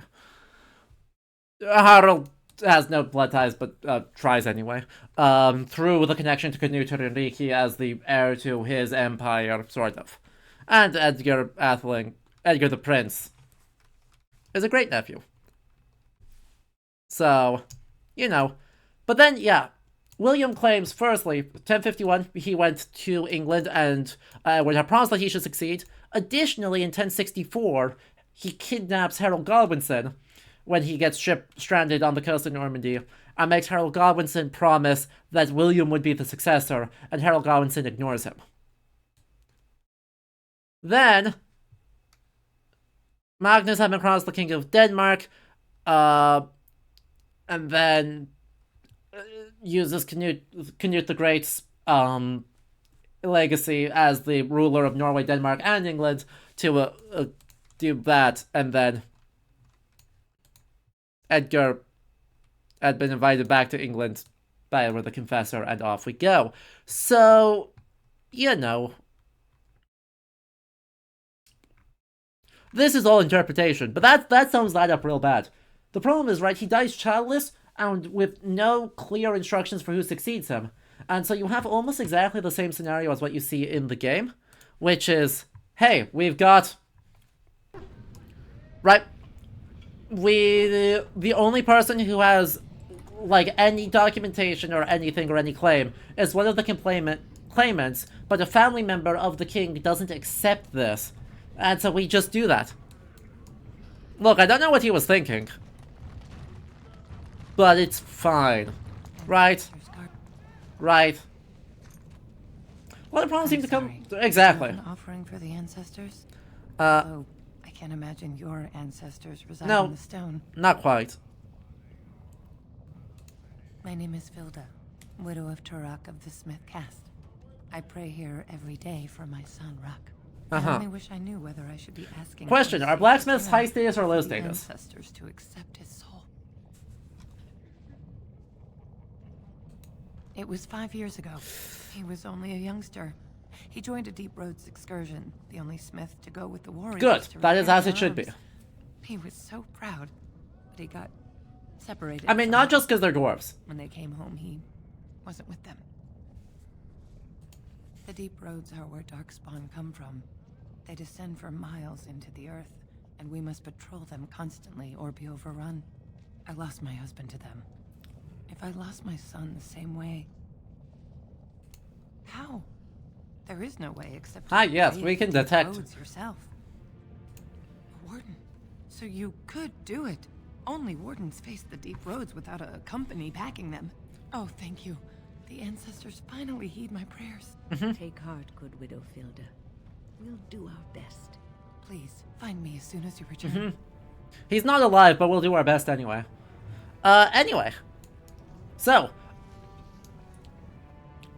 Harold has no blood ties, but tries anyway. Through the connection to Knutur Enrique as the heir to his empire, sort of. And Edgar Atheling, Edgar the Prince, is a great nephew. So, you know. But then, yeah, William claims, firstly, 1051, he went to England and would have promised that he should succeed. Additionally, in 1064, he kidnaps Harold Godwinson when he gets stranded on the coast of Normandy, and makes Harold Godwinson promise that William would be the successor, and Harold Godwinson ignores him. Then, Magnus had been crowned the King of Denmark, and then uses Canute the Great's legacy as the ruler of Norway, Denmark, and England to do that, and then Edgar had been invited back to England by Edward the Confessor, and off we go. So, you know, this is all interpretation, but that sums that up real bad. The problem is, right, he dies childless, and with no clear instructions for who succeeds him. And so you have almost exactly the same scenario as what you see in the game, which is, hey, we've got, right, the only person who has, like, any documentation or anything or any claim is one of the claimants, but a family member of the king doesn't accept this. And so we just do that. Look, I don't know what he was thinking, but it's fine. Right? Right. Well, the problem seems to come... Exactly. An offering for the ancestors? Oh, I can't imagine your ancestors reside in the stone. Not quite. My name is Vilda, widow of Turak of the Smith caste. I pray here every day for my son, Rak. I only wish I knew whether I should be asking... Question, are blacksmiths high status or low status? Ancestors to accept his soul. It was 5 years ago. He was only a youngster. He joined a Deep Roads excursion, the only smith to go with the warriors. Good, that is as it should be. He was so proud, but he got separated. I mean, not just because they're dwarves. When they came home, he wasn't with them. The Deep Roads are where Darkspawn come from. They descend for miles into the earth, and we must patrol them constantly or be overrun. I lost my husband to them. If I lost my son the same way... How? There is no way except... yes, we can detect. Roads yourself. Warden. So you could do it. Only wardens face the Deep Roads without a company packing them. Oh, thank you. The ancestors finally heed my prayers. Take heart, good widow Filda. We'll do our best. Please, find me as soon as you return. He's not alive, but we'll do our best anyway. Anyway. So.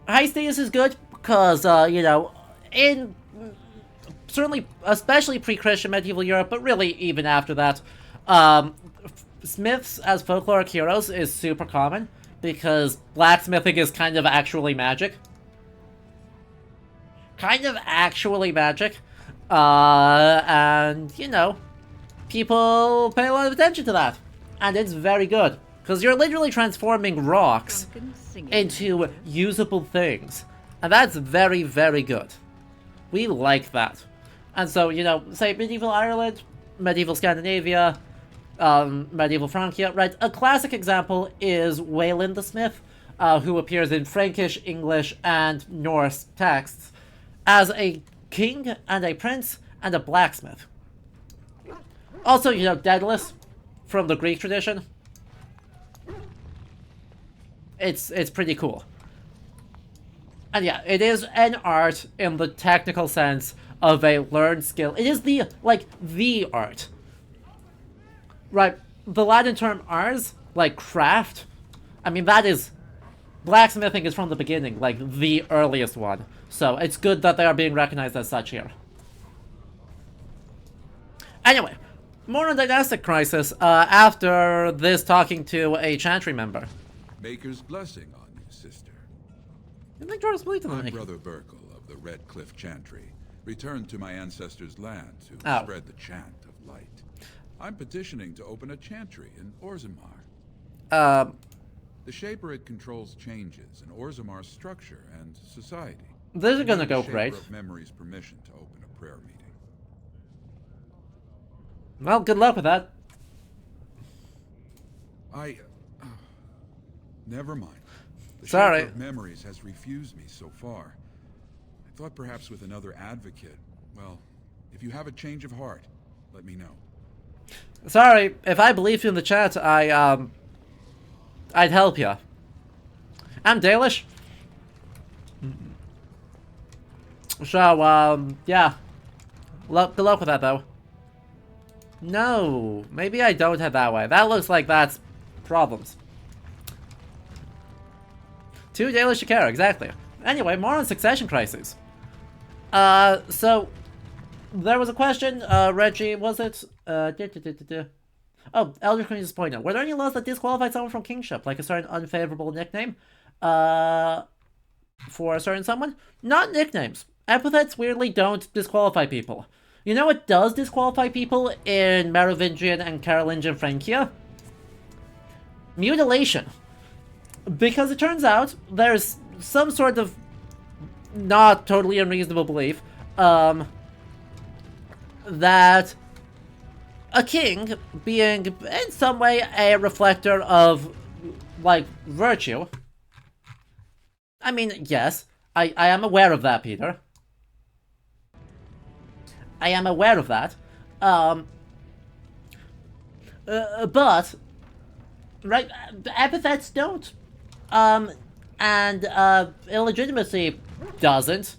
High status is good, because, you know, in... certainly, especially pre-Christian medieval Europe, but really even after that, smiths as folkloric heroes is super common, because blacksmithing is kind of actually magic. And, you know, people pay a lot of attention to that. And it's very good, Because you're literally transforming rocks into usable things. And that's very, very good. We like that. And so, you know, say medieval Ireland, medieval Scandinavia, medieval Francia, right? A classic example is Wayland the Smith, who appears in Frankish, English, and Norse texts as a king and a prince and a blacksmith. Also, you know, Daedalus from the Greek tradition. It's pretty cool. And yeah, it is an art in the technical sense of a learned skill. It is the art. Right, the Latin term ars, like craft, I mean, that is... Blacksmithing is from the beginning, like, the earliest one. So, it's good that they are being recognized as such here. Anyway, more on Dynastic Crisis, after this talking to a Chantry member. Maker's blessing on you, sister. I think Jordan's believed in My brother Burkle of the Red Cliff Chantry returned to my ancestors' land to spread the chant of light. I'm petitioning to open a chantry in Orzammar. The Shaper controls changes in Orzamar's structure and society. This is gonna go great. Of Memory's permission to open a prayer meeting. Well, good luck with that. Never mind. The Sorry. Shaper of Memories has refused me so far. I thought perhaps with another advocate. Well, if you have a change of heart, let me know. Sorry, if I believed you in the chat, I'd help you. I'm Dalish. So, yeah. Good luck with that, though. No, maybe I don't head that way. That looks like that's problems. 2 Dalish to care, exactly. Anyway, more on Succession Crises. So... There was a question, Reggie, was it? Oh, Elder Queen is pointing out. Were there any laws that disqualified someone from kingship, like a certain unfavorable nickname? For a certain someone? Not nicknames. Epithets weirdly don't disqualify people. You know what does disqualify people in Merovingian and Carolingian Francia? Mutilation. Because it turns out there's some sort of not totally unreasonable belief, that a king, being in some way a reflector of, like, virtue. I mean, yes, I am aware of that, Peter. I am aware of that. But, right, epithets don't. And illegitimacy doesn't.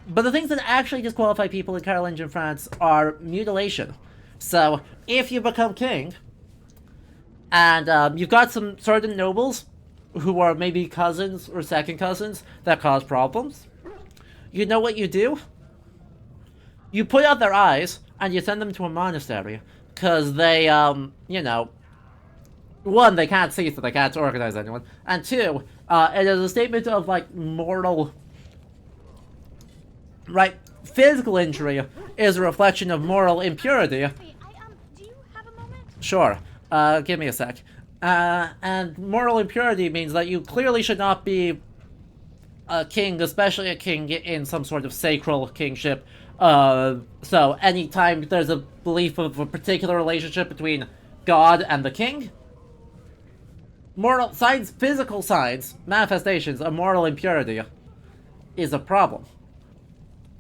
But the things that actually disqualify people in Carolingian France are mutilation. So, if you become king, and you've got some certain nobles who are maybe cousins or second cousins that cause problems, you know what you do? You put out their eyes, and you send them to a monastery. Because they, you know... 1, they can't see, so they can't organize anyone. And 2, it is a statement of, like, moral... Right, physical injury is a reflection of moral impurity. Wait, do you have a moment? Sure. Give me a sec. And moral impurity means that you clearly should not be a king, especially a king in some sort of sacral kingship. So anytime there's a belief of a particular relationship between God and the king, moral signs, physical signs, manifestations of moral impurity is a problem.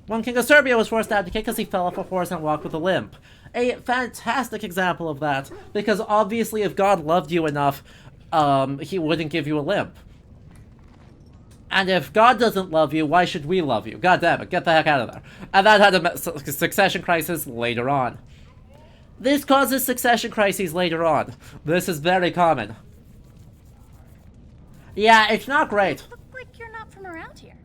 One king of Serbia was forced to abdicate because he fell off a horse and walked with a limp. A fantastic example of that, because obviously if God loved you enough, he wouldn't give you a limp. And if God doesn't love you, why should we love you? God damn it, get the heck out of there. And that had a succession crisis later on. This causes succession crises later on. This is very common. Yeah, it's not great. You look like you're not from around here.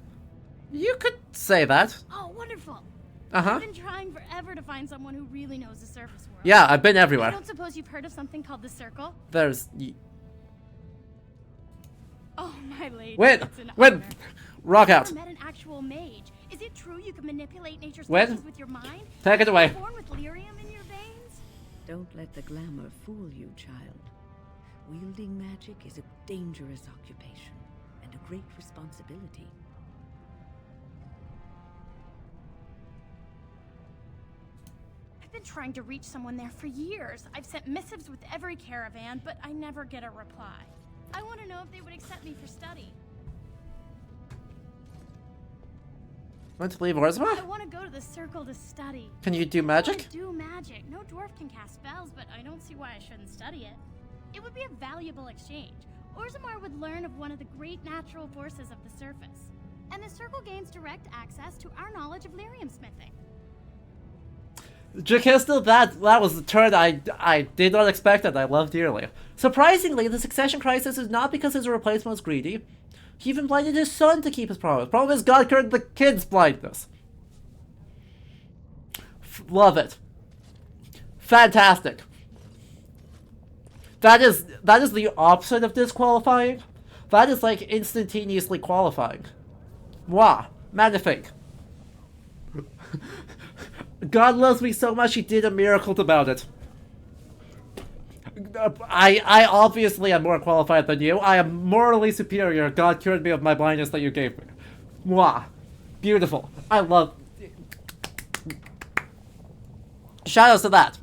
You could say that. Oh, wonderful. Uh-huh. I've been trying forever to find someone who really knows the surface world. Yeah, I've been everywhere. I don't suppose you've heard of something called the Circle? There's... Oh, my lady. Win! It's an Win! honor. Rock I've out. never met an actual mage. Is it true you can manipulate nature's Win. forces with your mind? Take it away. Born with lyrium in your veins? Don't let the glamour fool you, child. Wielding magic is a dangerous occupation and a great responsibility. I've been trying to reach someone there for years. I've sent missives with every caravan, but I never get a reply. I want to know if they would accept me for study. Want to leave Orzammar? I want to go to the Circle to study. Can you do magic? I do magic. No dwarf can cast spells, but I don't see why I shouldn't study it. It would be a valuable exchange. Orzammar would learn of one of the great natural forces of the surface. And the Circle gains direct access to our knowledge of lyrium smithing. Jacista, that was the turn I did not expect and I love dearly. Surprisingly, the succession crisis is not because his replacement was greedy. He even blinded his son to keep his promise. Problem is, God cured the kid's blindness. Love it. Fantastic. That is the opposite of disqualifying. That is like instantaneously qualifying. Wow. Magnifique. God loves me so much he did a miracle about it. I obviously am more qualified than you. I am morally superior. God cured me of my blindness that you gave me. Mwah. Beautiful. I love... Shoutouts to that.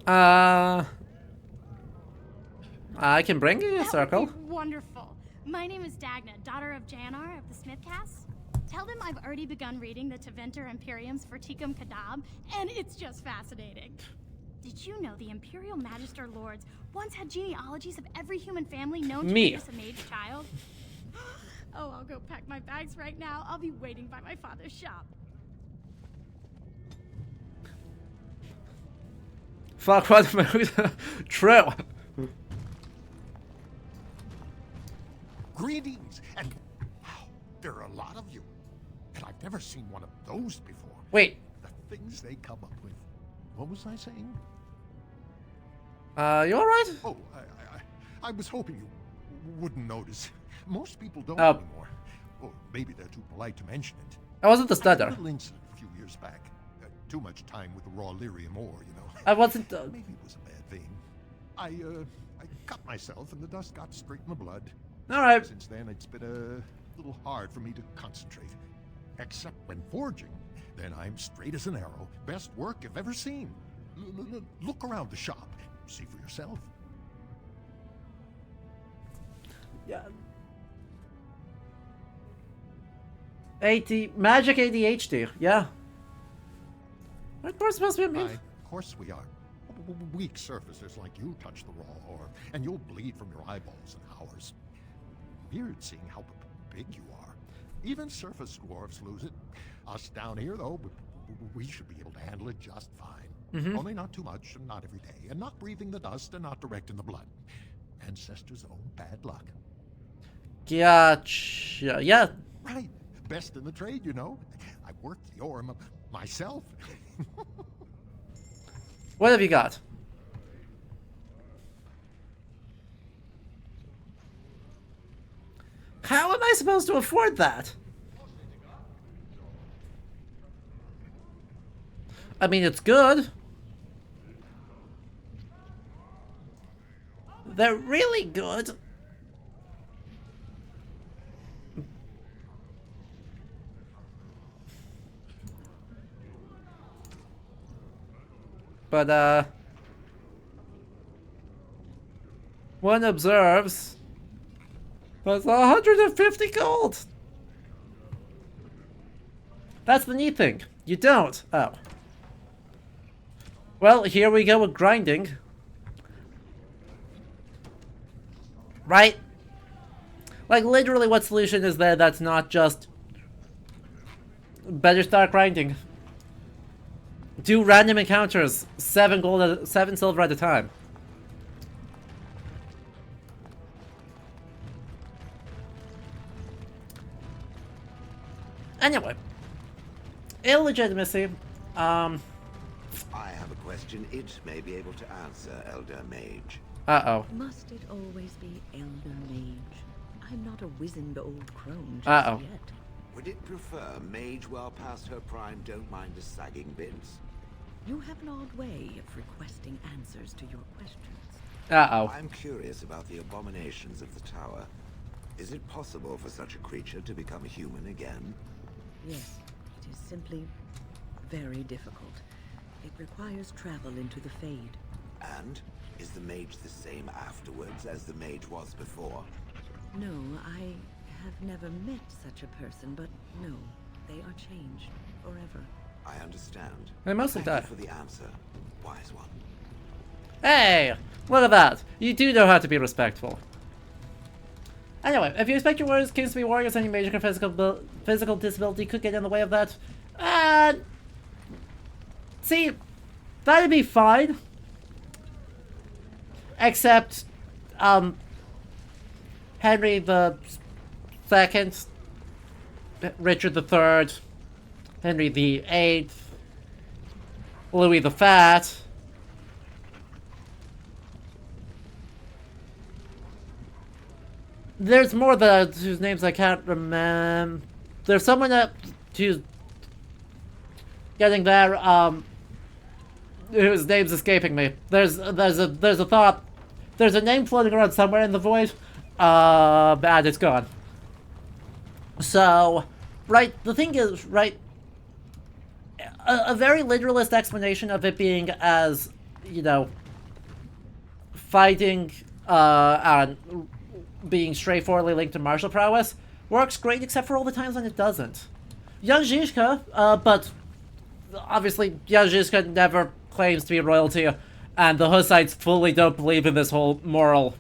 I can bring you a circle. Would be wonderful. My name is Dagna, daughter of Janar of the Smithcast. Tell them I've already begun reading the Tevinter Imperiums for Tikum Kadab, and it's just fascinating. Did you know the Imperial Magister Lords once had genealogies of every human family known to produce a mage child? Oh, I'll go pack my bags right now. I'll be waiting by my father's shop. Fuck, what true. Greetings, and wow, there are a lot of you. And I've never seen one of those before. Wait. The things they come up with. What was I saying? You alright? Oh, I was hoping you wouldn't notice. Most people don't anymore. Or maybe they're too polite to mention it. I wasn't the I had stutter. a little incident a few years back. Too much time with the raw lyrium ore, you know. I wasn't... Maybe it was a bad thing. I cut myself and the dust got straight in the blood. Alright. Since then, it's been a little hard for me to concentrate. Except when forging. Then I'm straight as an arrow. Best work I've ever seen. Look around the shop. See for yourself. Yeah. Magic ADHD, yeah. Of course, supposed to be a Of course we are. Weak surfacers like you touch the raw ore, and you'll bleed from your eyeballs and ours. Weird seeing how big you are. Even surface dwarves lose it. Us down here, though, we should be able to handle it just fine. Only not too much, and not every day, and not breathing the dust, and not direct in the blood. Ancestors' own bad luck. Gotcha. Yeah. Right. Best in the trade, you know. I worked the ore myself. What have you got? How am I supposed to afford that? I mean, it's good. They're really good. But, one observes that's 150 gold. That's the neat thing. You don't. Oh. Well, here we go with grinding. Right? Like, literally, what solution is there that's not just better start grinding? Do random encounters, 7 silver at a time. Anyway, illegitimacy. I have a question it may be able to answer, Elder Mage. Uh-oh. Must it always be Elder Mage? I'm not a wizened old crone just Uh-oh. Would it prefer mage well past her prime don't mind the sagging bits? You have an odd way of requesting answers to your questions. Uh-oh. I'm curious about the abominations of the tower. Is it possible for such a creature to become human again? Yes, it is simply very difficult. It requires travel into the Fade. And is the mage the same afterwards as the mage was before? No, I have never met such a person, but no, they are changed forever. I understand. They mostly die. Thank you for the answer, wise one. Hey! Look at that! You do know how to be respectful. Anyway, if you expect your warriors kings to be warriors, any major physical disability could get in the way of that. See, that'd be fine. Except, Henry the Second, Richard the Third, Henry the Eighth, Louis the Fat. There's more that whose names I can't remember. There's someone that who's getting there. Whose name's escaping me. There's a thought. There's a name floating around somewhere in the void. And it's gone. So, right. The thing is, right. A very literalist explanation of it being as, you know, fighting and being straightforwardly linked to martial prowess works great, except for all the times when it doesn't. Young Zhizka, but obviously Young Zhizka never claims to be royalty, and the Hussites fully don't believe in this whole moral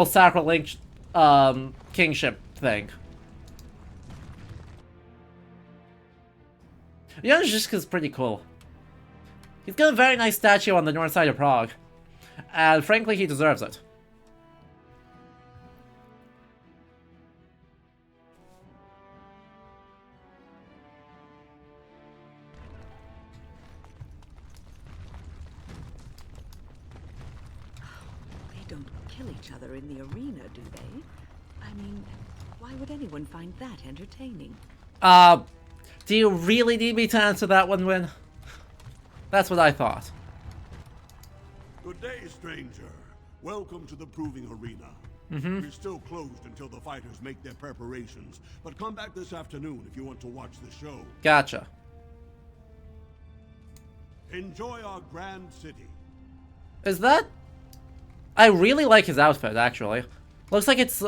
sacrilege kingship thing. Young Zhizka's pretty cool. He's got a very nice statue on the north side of Prague, and frankly he deserves it. Each other in the arena, do they? I mean, why would anyone find that entertaining? Do you really need me to answer that one, Win? That's what I thought. Good day, stranger. Welcome to the proving arena. We're still closed until the fighters make their preparations, but come back this afternoon if you want to watch the show. Gotcha. Enjoy our grand city. Is that... I really like his outfit, actually. Looks like it's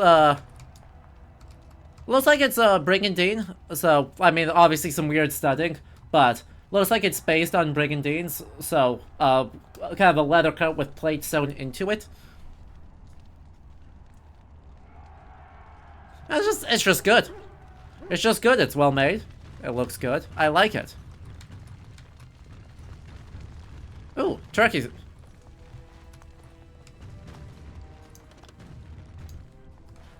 Brigandine. So, I mean, obviously some weird studding, but looks like it's based on Brigandines. So, kind of a leather coat with plates sewn into it. It's just good. It's just good. It's well made. It looks good. I like it. Ooh, turkeys.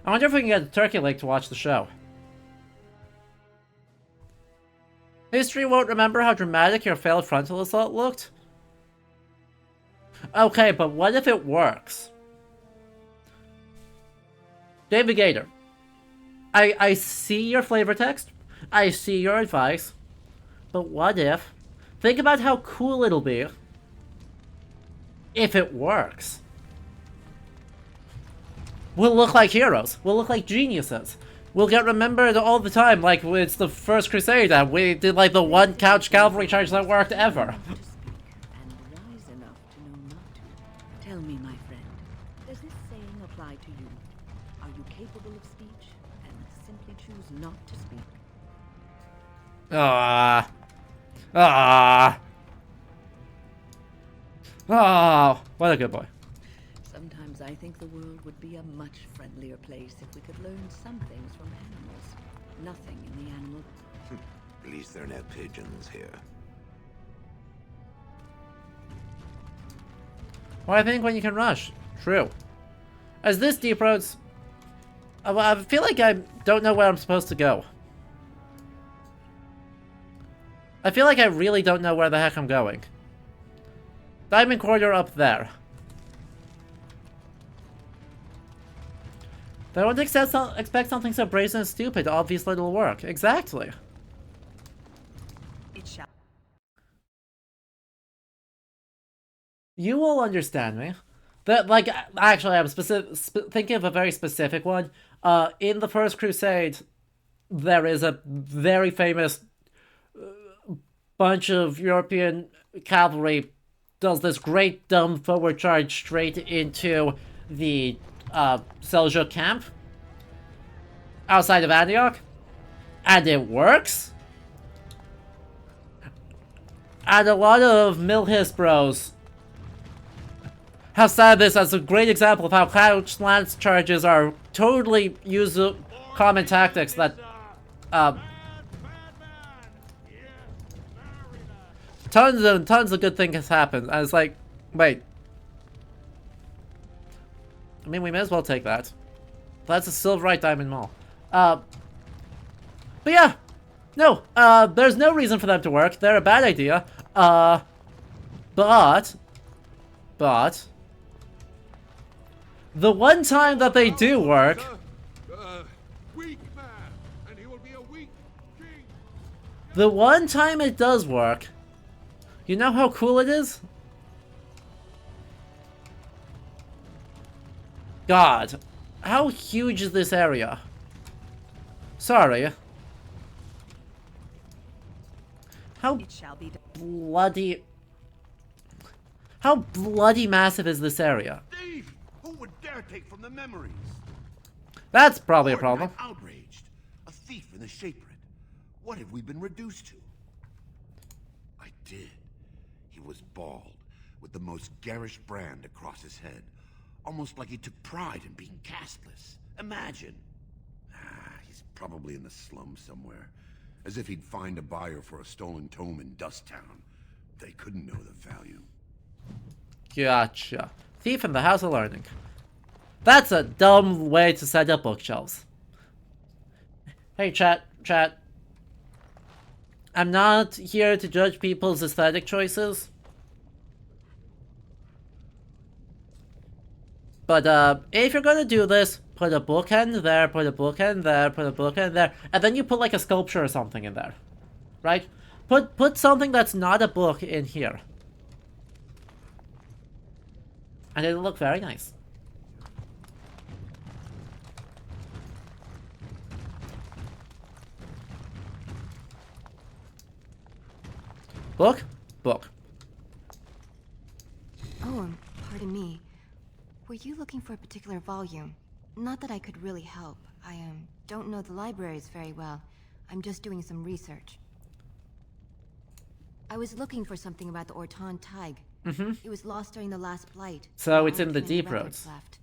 I wonder if we can get a turkey leg to watch the show. History won't remember how dramatic your failed frontal assault looked? Okay, but what if it works? David Gator, I see your flavor text, I see your advice, but what if... Think about how cool it'll be if it works. We'll look like heroes. We'll look like geniuses. We'll get remembered all the time like it's the first crusade and we did like the one couch cavalry charge that worked ever. Tell me, my friend, does this saying apply to you? Are you capable of speech and simply choose not to speak? What a good boy. Sometimes I think the world would be a much friendlier place if we could learn some things from animals. Nothing in the animal. At least there are no pigeons here. Well, I think when you can rush. True. As this deep roads... I feel like I don't know where I'm supposed to go. I feel like I really don't know where the heck I'm going. Diamond corridor up there. I wouldn't expect something so brazen and stupid. Obviously it'll work. Exactly. You will understand me. That, like, actually, I'm thinking of a very specific one. In the First Crusade, there is a very famous bunch of European cavalry does this great dumb forward charge straight into the Seljuk camp outside of Antioch, and it works. And a lot of Milhis bros have said this as a great example of how crouch lance charges are totally common tactics that tons of good things happen. And it's like, wait. I mean, we may as well take that. That's a Silverite Diamond Mall. But yeah. No, there's no reason for them to work. They're a bad idea. But the one time that they do work, the one time it does work, you know how cool it is? God, how huge is this area? Sorry. How bloody... How bloody massive is this area? Thief! Who would dare take from the memories? That's probably a problem. I'm outraged. A thief in the Shapered. What have we been reduced to? I did. He was bald, with the most garish brand across his head. Almost like he took pride in being castless. Imagine. He's probably in the slums somewhere. As if he'd find a buyer for a stolen tome in Dust Town. They couldn't know the value. Gotcha. Thief in the House of Learning. That's a dumb way to set up bookshelves. Hey, chat. I'm not here to judge people's aesthetic choices. But, if you're gonna do this, put a bookend there, put a bookend there, put a bookend there, and then you put, like, a sculpture or something in there. Right? Put something that's not a book in here. And it'll look very nice. Book? Book. Oh, pardon me. Were you looking for a particular volume? Not that I could really help. I don't know the libraries very well. I'm just doing some research. I was looking for something about the Orton Tig. It was lost during the last Blight. So it's in the Deep Roads. Left.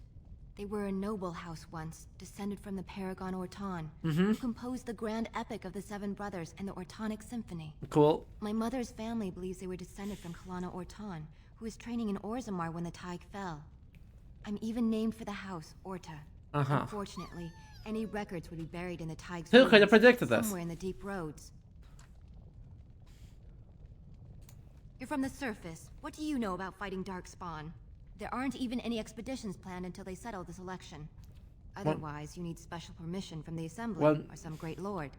They were a noble house once, descended from the Paragon Orton, who composed the grand epic of the Seven Brothers and the Ortonic Symphony. Cool. My mother's family believes they were descended from Kalana Orton, who was training in Orzammar when the Tig fell. I'm even named for the house, Orta. Unfortunately, any records would be buried in the Tig's Who could have predicted this? Somewhere in the Deep Roads. You're from the surface. What do you know about fighting Darkspawn? There aren't even any expeditions planned until they settle this election. Otherwise, you need special permission from the Assembly or some great lord.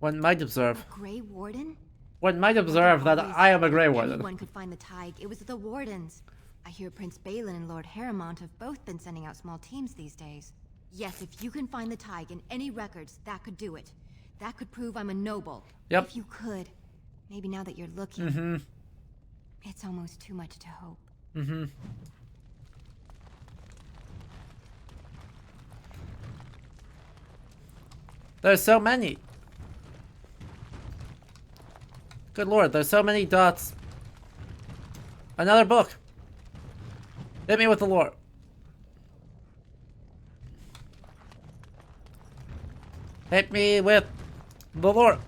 One might observe. A Grey Warden? One might observe that I am a Grey Warden. Anyone could find the Tig. It was the Wardens. I hear Prince Balin and Lord Harrimont have both been sending out small teams these days. Yes, if you can find the Tig in any records, that could do it. That could prove I'm a noble. Yep. If you could. Maybe now that you're looking. It's almost too much to hope. There's so many. Good lord, there's so many dots. Another book. Hit me with the lore. Hit me with the lore.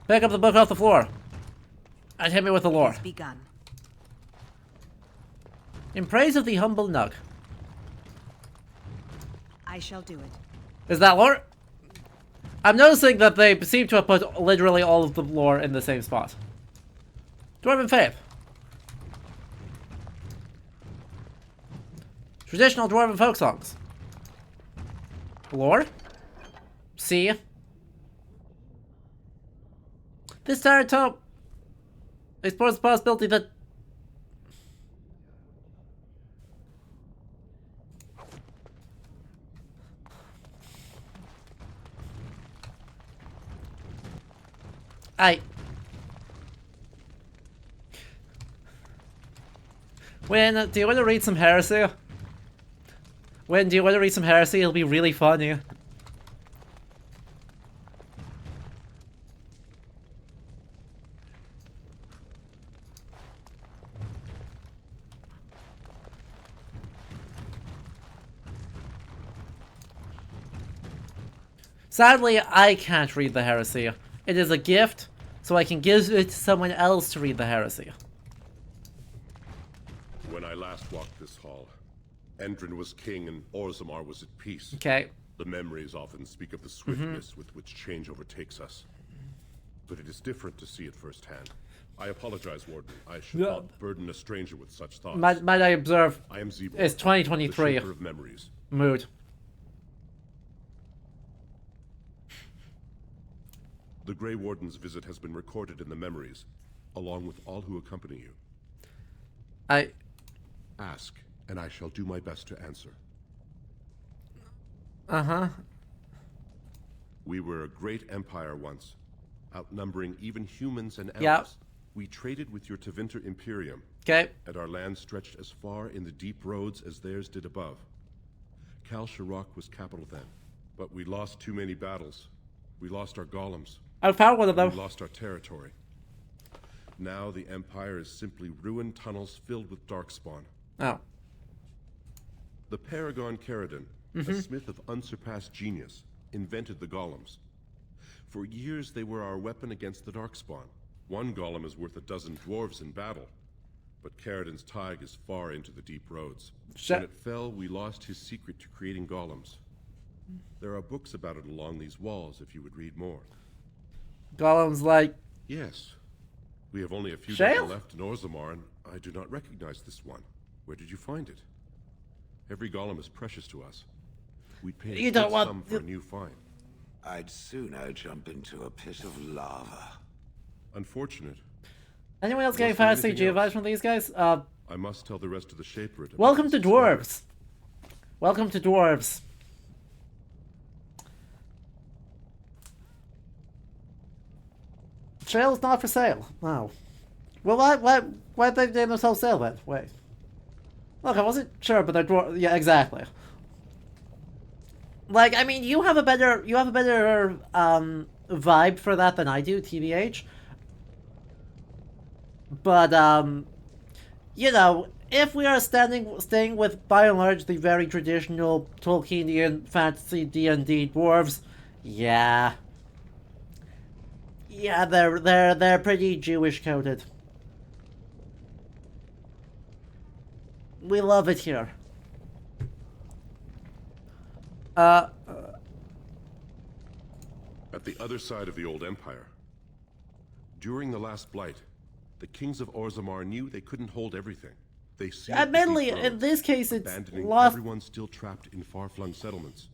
Pick up the book off the floor. And hit me with the lore. Begun. In praise of the humble Nug. I shall do it. Is that lore? I'm noticing that they seem to have put literally all of the lore in the same spot. Dwarven Faith. Traditional Dwarven folk songs. Lore? See? This entire tome explores the possibility that When do you want to read some heresy? When do you want to read some heresy? It'll be really funny. Sadly, I can't read the heresy. It is a gift, so I can give it to someone else to read the heresy. When I last walked this hall, Endrin was king and Orzammar was at peace. Okay. The memories often speak of the swiftness with which change overtakes us. But it is different to see it firsthand. I apologize, Warden. I should not burden a stranger with such thoughts. Might I observe? I am Zebor, it's 2023 the shaper of memories. Mood. The Grey Warden's visit has been recorded in the memories, along with all who accompany you. Ask, and I shall do my best to answer. We were a great empire once, outnumbering even humans and elves. Yeah. We traded with your Tevinter Imperium. Okay. And our land stretched as far in the deep roads as theirs did above. Kal Shirok was capital then, but we lost too many battles. We lost our golems. I found one of them. We lost our territory. Now the Empire is simply ruined tunnels filled with darkspawn. Oh. The Paragon Caridin, a smith of unsurpassed genius, invented the golems. For years they were our weapon against the darkspawn. One golem is worth a dozen dwarves in battle, but Caridin's Tig is far into the deep roads. When it fell, we lost his secret to creating golems. There are books about it along these walls if you would read more. Golems like... Yes. We have only a few Shale? dozen left in Orzammar, and I do not recognize this one. Where did you find it? Every golem is precious to us. We'd pay a good sum for a new find. I'd sooner jump into a pit of lava. Unfortunate. Anyone else getting fantasy geovides from these guys? I must tell the rest of the Shaper it. Welcome to dwarves. Welcome to dwarves. Shale's not for sale. Wow. Well, why did they name themselves Shale then? Wait. Look, I wasn't sure, but they're dwarves. Yeah, exactly. Like, I mean, you have a better vibe for that than I do, TBH. But you know, if we are staying with by and large the very traditional Tolkienian fantasy D&D dwarves, yeah, they're pretty Jewish coded. We love it here. At the other side of the old empire, during the last blight, the kings of Orzammar knew they couldn't hold everything. They sealed admittedly, the deep roads, in this case, it's abandoning lost. everyone still trapped in far-flung settlements.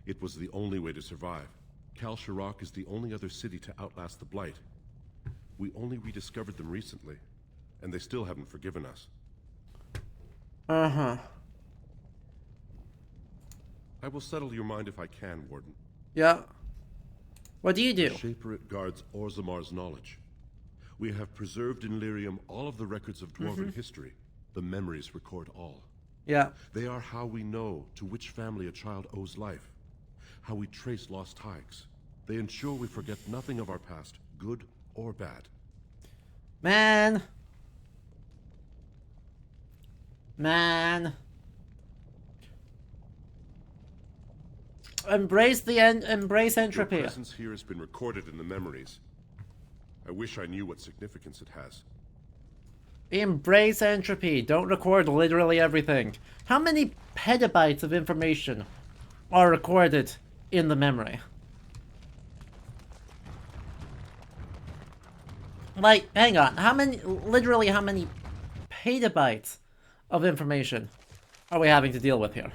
It was the only way to survive. Kal Shirok is the only other city to outlast the blight. We only rediscovered them recently, and they still haven't forgiven us. Uh-huh. I will settle your mind if I can, Warden. Yeah. What do you do? The Shaperit guards Orzammar's knowledge. We have preserved in Lyrium all of the records of dwarven history. The memories record all. Yeah. They are how we know to which family a child owes life, how we trace lost Tigs. They ensure we forget nothing of our past, good or bad. Man. Embrace entropy. Your presence here has been recorded in the memories. I wish I knew what significance it has. Embrace entropy. Don't record literally everything. How many petabytes of information are recorded in the memory? Like, hang on. How many petabytes of information are we having to deal with here?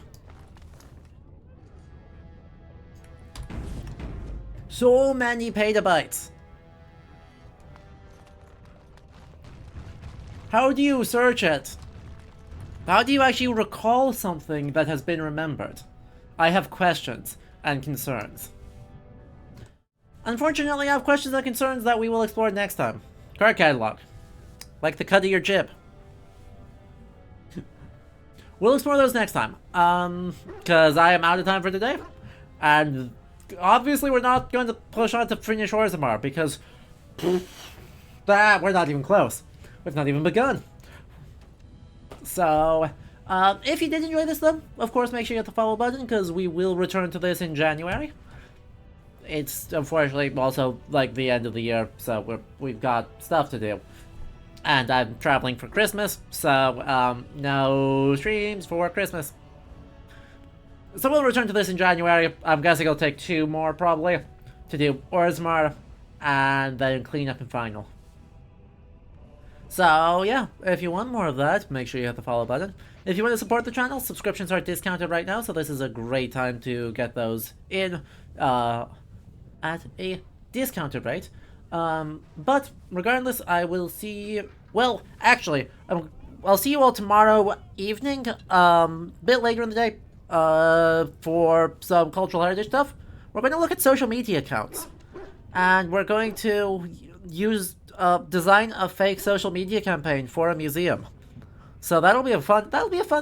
So many petabytes. How do you search it? How do you actually recall something that has been remembered? I have questions and concerns. Unfortunately, I have questions and concerns that we will explore next time. Card catalog. Like the cut of your jib. We'll explore those next time. Because I am out of time for today. And obviously we're not going to push on to finish Orzammar because we're not even close. We've not even begun. So, if you did enjoy this though, of course make sure you hit the follow button because we will return to this in January. It's unfortunately also like the end of the year, so we've got stuff to do. And I'm traveling for Christmas, so no streams for Christmas. So we'll return to this in January. I'm guessing it'll take 2 more probably to do Orzammar and then clean up and final. So yeah, if you want more of that, make sure you hit the follow button. If you want to support the channel, subscriptions are discounted right now, so this is a great time to get those in at a discounted rate. But regardless, I will see you... Well, actually, I'll see you all tomorrow evening, bit later in the day, for some cultural heritage stuff. We're going to look at social media accounts. And we're going to use... design a fake social media campaign for a museum. So that'll be a fun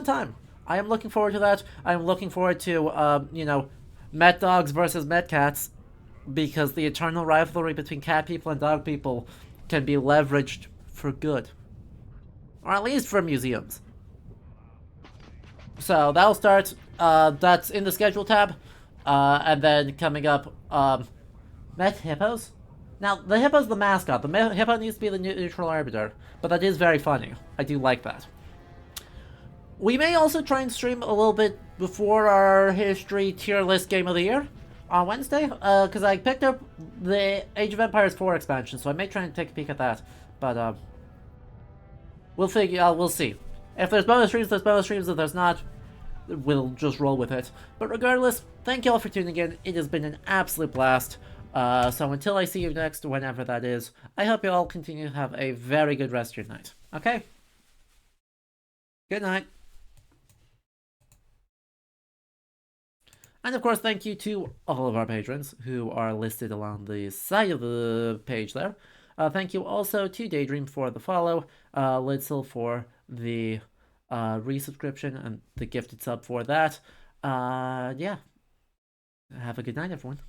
time. I am looking forward to that. I'm looking forward to, you know, Met Dogs versus Met Cats, because the eternal rivalry between cat people and dog people can be leveraged for good. Or at least for museums. So that'll start, that's in the schedule tab. And then coming up, Met Hippos? Now, the hippo's the mascot. The hippo needs to be the neutral arbiter. But that is very funny. I do like that. We may also try and stream a little bit before our history tier list game of the year on Wednesday. Because I picked up the Age of Empires 4 expansion. So I may try and take a peek at that. But, we'll see. If there's bonus streams, there's bonus streams. If there's not, we'll just roll with it. But regardless, thank you all for tuning in. It has been an absolute blast. So until I see you next, whenever that is, I hope you all continue to have a very good rest of your night. Okay? Good night. And of course, thank you to all of our patrons who are listed along the side of the page there. Thank you also to Daydream for the follow, Lidzel for the resubscription and the gifted sub for that. Yeah. Have a good night, everyone.